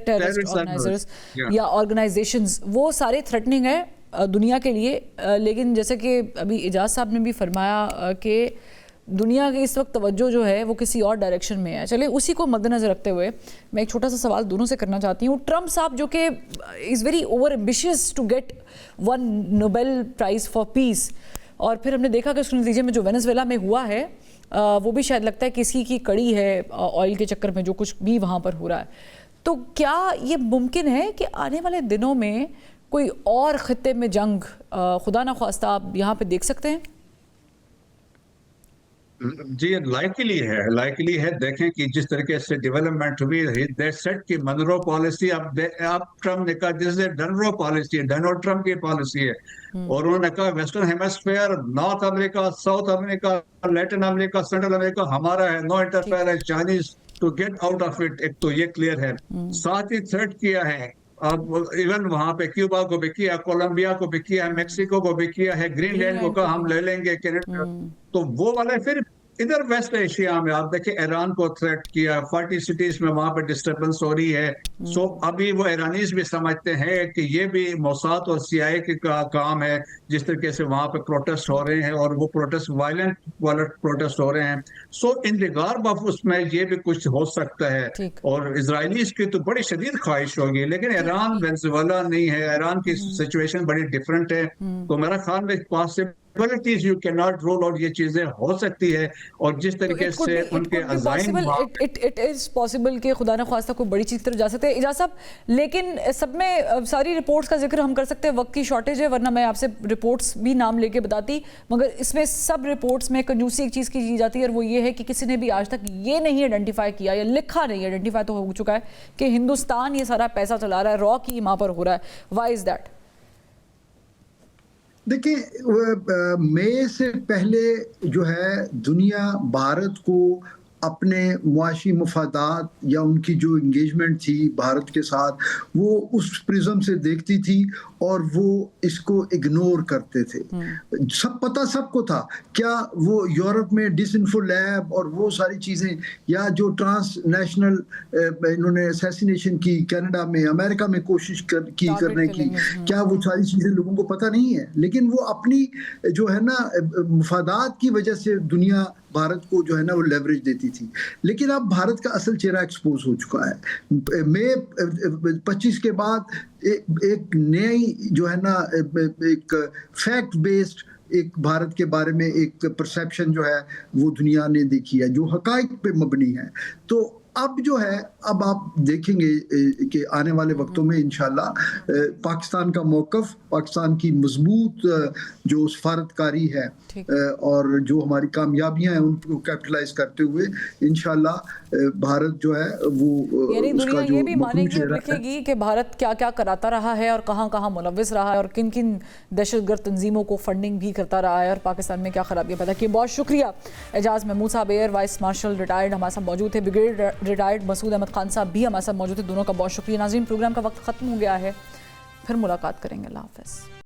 टेररिस्ट ऑर्गेनाइजर्स या ऑर्गेनाइजेशंस, वो सारे थ्रेटनिंग है दुनिया के लिए। लेकिन जैसे कि अभी इजाज साहब ने भी फरमाया कि दुनिया की इस वक्त तवज्जो जो है वो किसी और डायरेक्शन में है। चलिए, उसी को मद्देनज़र रखते हुए मैं एक छोटा सा सवाल दोनों से करना चाहती हूँ। ट्रम्प साहब जो कि is very over ambitious to get 1 Nobel prize for peace, और फिर हमने देखा कि उसके नतीजे में जो वेनेजुएला में हुआ है वो भी शायद लगता है किसी की कड़ी है ऑयल के चक्कर में जो कुछ भी वहाँ पर हो रहा है। तो क्या ये मुमकिन है कि आने वाले दिनों में कोई और खित्ते में जंग खुदा न ख्वास्ता आप यहाँ पे देख सकते हैं? जी, लाइकली है। देखें कि जिस तरीके से डेवलपमेंट हुई, दे सेट की मनरो पॉलिसी, अब ट्रम्प ने कहा this is Donroe policy, Donald Trump की पॉलिसी है। और उन्होंने कहा western hemisphere, North America, South America, Latin America, Central America हमारा है, no interference Chinese to get out of it. एक तो ये क्लियर है। साथ ही थ्रेट किया है, अब इवन वहां पे क्यूबा को भी किया, कोलंबिया को भी किया, मेक्सिको को भी किया है, ग्रीनलैंड को कहा हम ले लेंगे, कनाडा। तो वो वाले फिर इधर वेस्ट एशिया में आप देखिए, ईरान को थ्रेट किया, 40 सिटीज में वहां पे डिस्टर्बेंस हो रही है। सो अभी वो ईरानीज भी समझते हैं कि ये भी मोसाद और CIA का काम है, जिस तरीके से वहां पे प्रोटेस्ट हो रहे हैं, और वो प्रोटेस्ट वायलेंट प्रोटेस्ट हो रहे हैं। सो इन रिगार्ड ऑफ उसमें ये भी कुछ हो सकता है। और इजराइलीज की तो बड़ी शदीद ख्वाहिश होगी, लेकिन ईरान वेनेजुएला नहीं है, ईरान की सिचुएशन बड़ी डिफरेंट है। तो मेरा ख्याल में possibilities you can not rule out, ये चीजें हो सकती है। और जिस तरीके से उनके अज़ाइम इट इज पॉसिबल कि खुदा न ख्वास्ता कोई बड़ी चीज तरफ जा सकते हैं इजाज़ साहब। लेकिन सब में सारी रिपोर्ट्स का जिक्र हम कर सकते हैं, वक्त की शॉर्टेज है, वरना मैं आपसे रिपोर्ट्स भी नाम लेके बताती, मगर इसमें सब रिपोर्ट्स में कंजूसी एक चीज़ की जाती है, और वो ये है कि किसी ने भी आज तक ये नहीं आइडेंटिफाई किया या लिखा नहीं, आइडेंटिफाई तो हो चुका है कि हिंदुस्तान ये सारा पैसा चला रहा है, रॉ की वहाँ पर हो रहा है। Why is that? देखिए, मई से पहले जो है दुनिया भारत को अपने मुआशी मफादात या उनकी जो इंगेजमेंट थी भारत के साथ, वो उस प्रिज्म से देखती थी और वो इसको इग्नोर करते थे। सब पता सबको था, क्या वो यूरोप में डिसइंफो लैब और वो सारी चीज़ें, या जो ट्रांसनेशनल इन्होंने असैसिनेशन की कनाडा में, अमेरिका में कोशिश करने की, क्या वो सारी चीज़ें लोगों को पता नहीं है? लेकिन वो अपनी जो है ना मफादात की वजह से दुनिया भारत को जो है ना वो लेवरेज देती थी। लेकिन अब भारत का असल चेहरा एक्सपोज हो चुका है। मई 25 के बाद एक नई जो है ना एक फैक्ट बेस्ड एक भारत के बारे में एक परसेप्शन जो है वो दुनिया ने देखी है, जो हकाइक पे मबनी है। तो अब जो है, अब आप देखेंगे कि आने वाले वक्तों में इंशाल्लाह पाकिस्तान का मौक़िफ़, पाकिस्तान की मजबूत जो सफारतकारी है और जो हमारी कामयाबियां हैं उनको कैपिटलाइज करते हुए इंशाल्लाह भारत जो है वो यानी दुनिया ये भी मानेगी और लिखेगी कि भारत क्या क्या कराता रहा है और कहाँ कहाँ मुलव्विस रहा है और किन किन दहशतगर्द तंजीमों को फंडिंग भी करता रहा है और पाकिस्तान में क्या खराबियाँ पैदा की। बहुत शुक्रिया एजाज महमूद साहब, एयर वाइस मार्शल रिटायर्ड हमारे साथ मौजूद थे। ब्रिगेड रिटायर्ड मसूद अहमद खान साहब भी हमारे साथ मौजूद थे। दोनों का बहुत शुक्रिया। नाज़रीन, प्रोग्राम का वक्त ख़त्म हो गया है, फिर मुलाकात करेंगे। अल्लाह हाफ़िज़।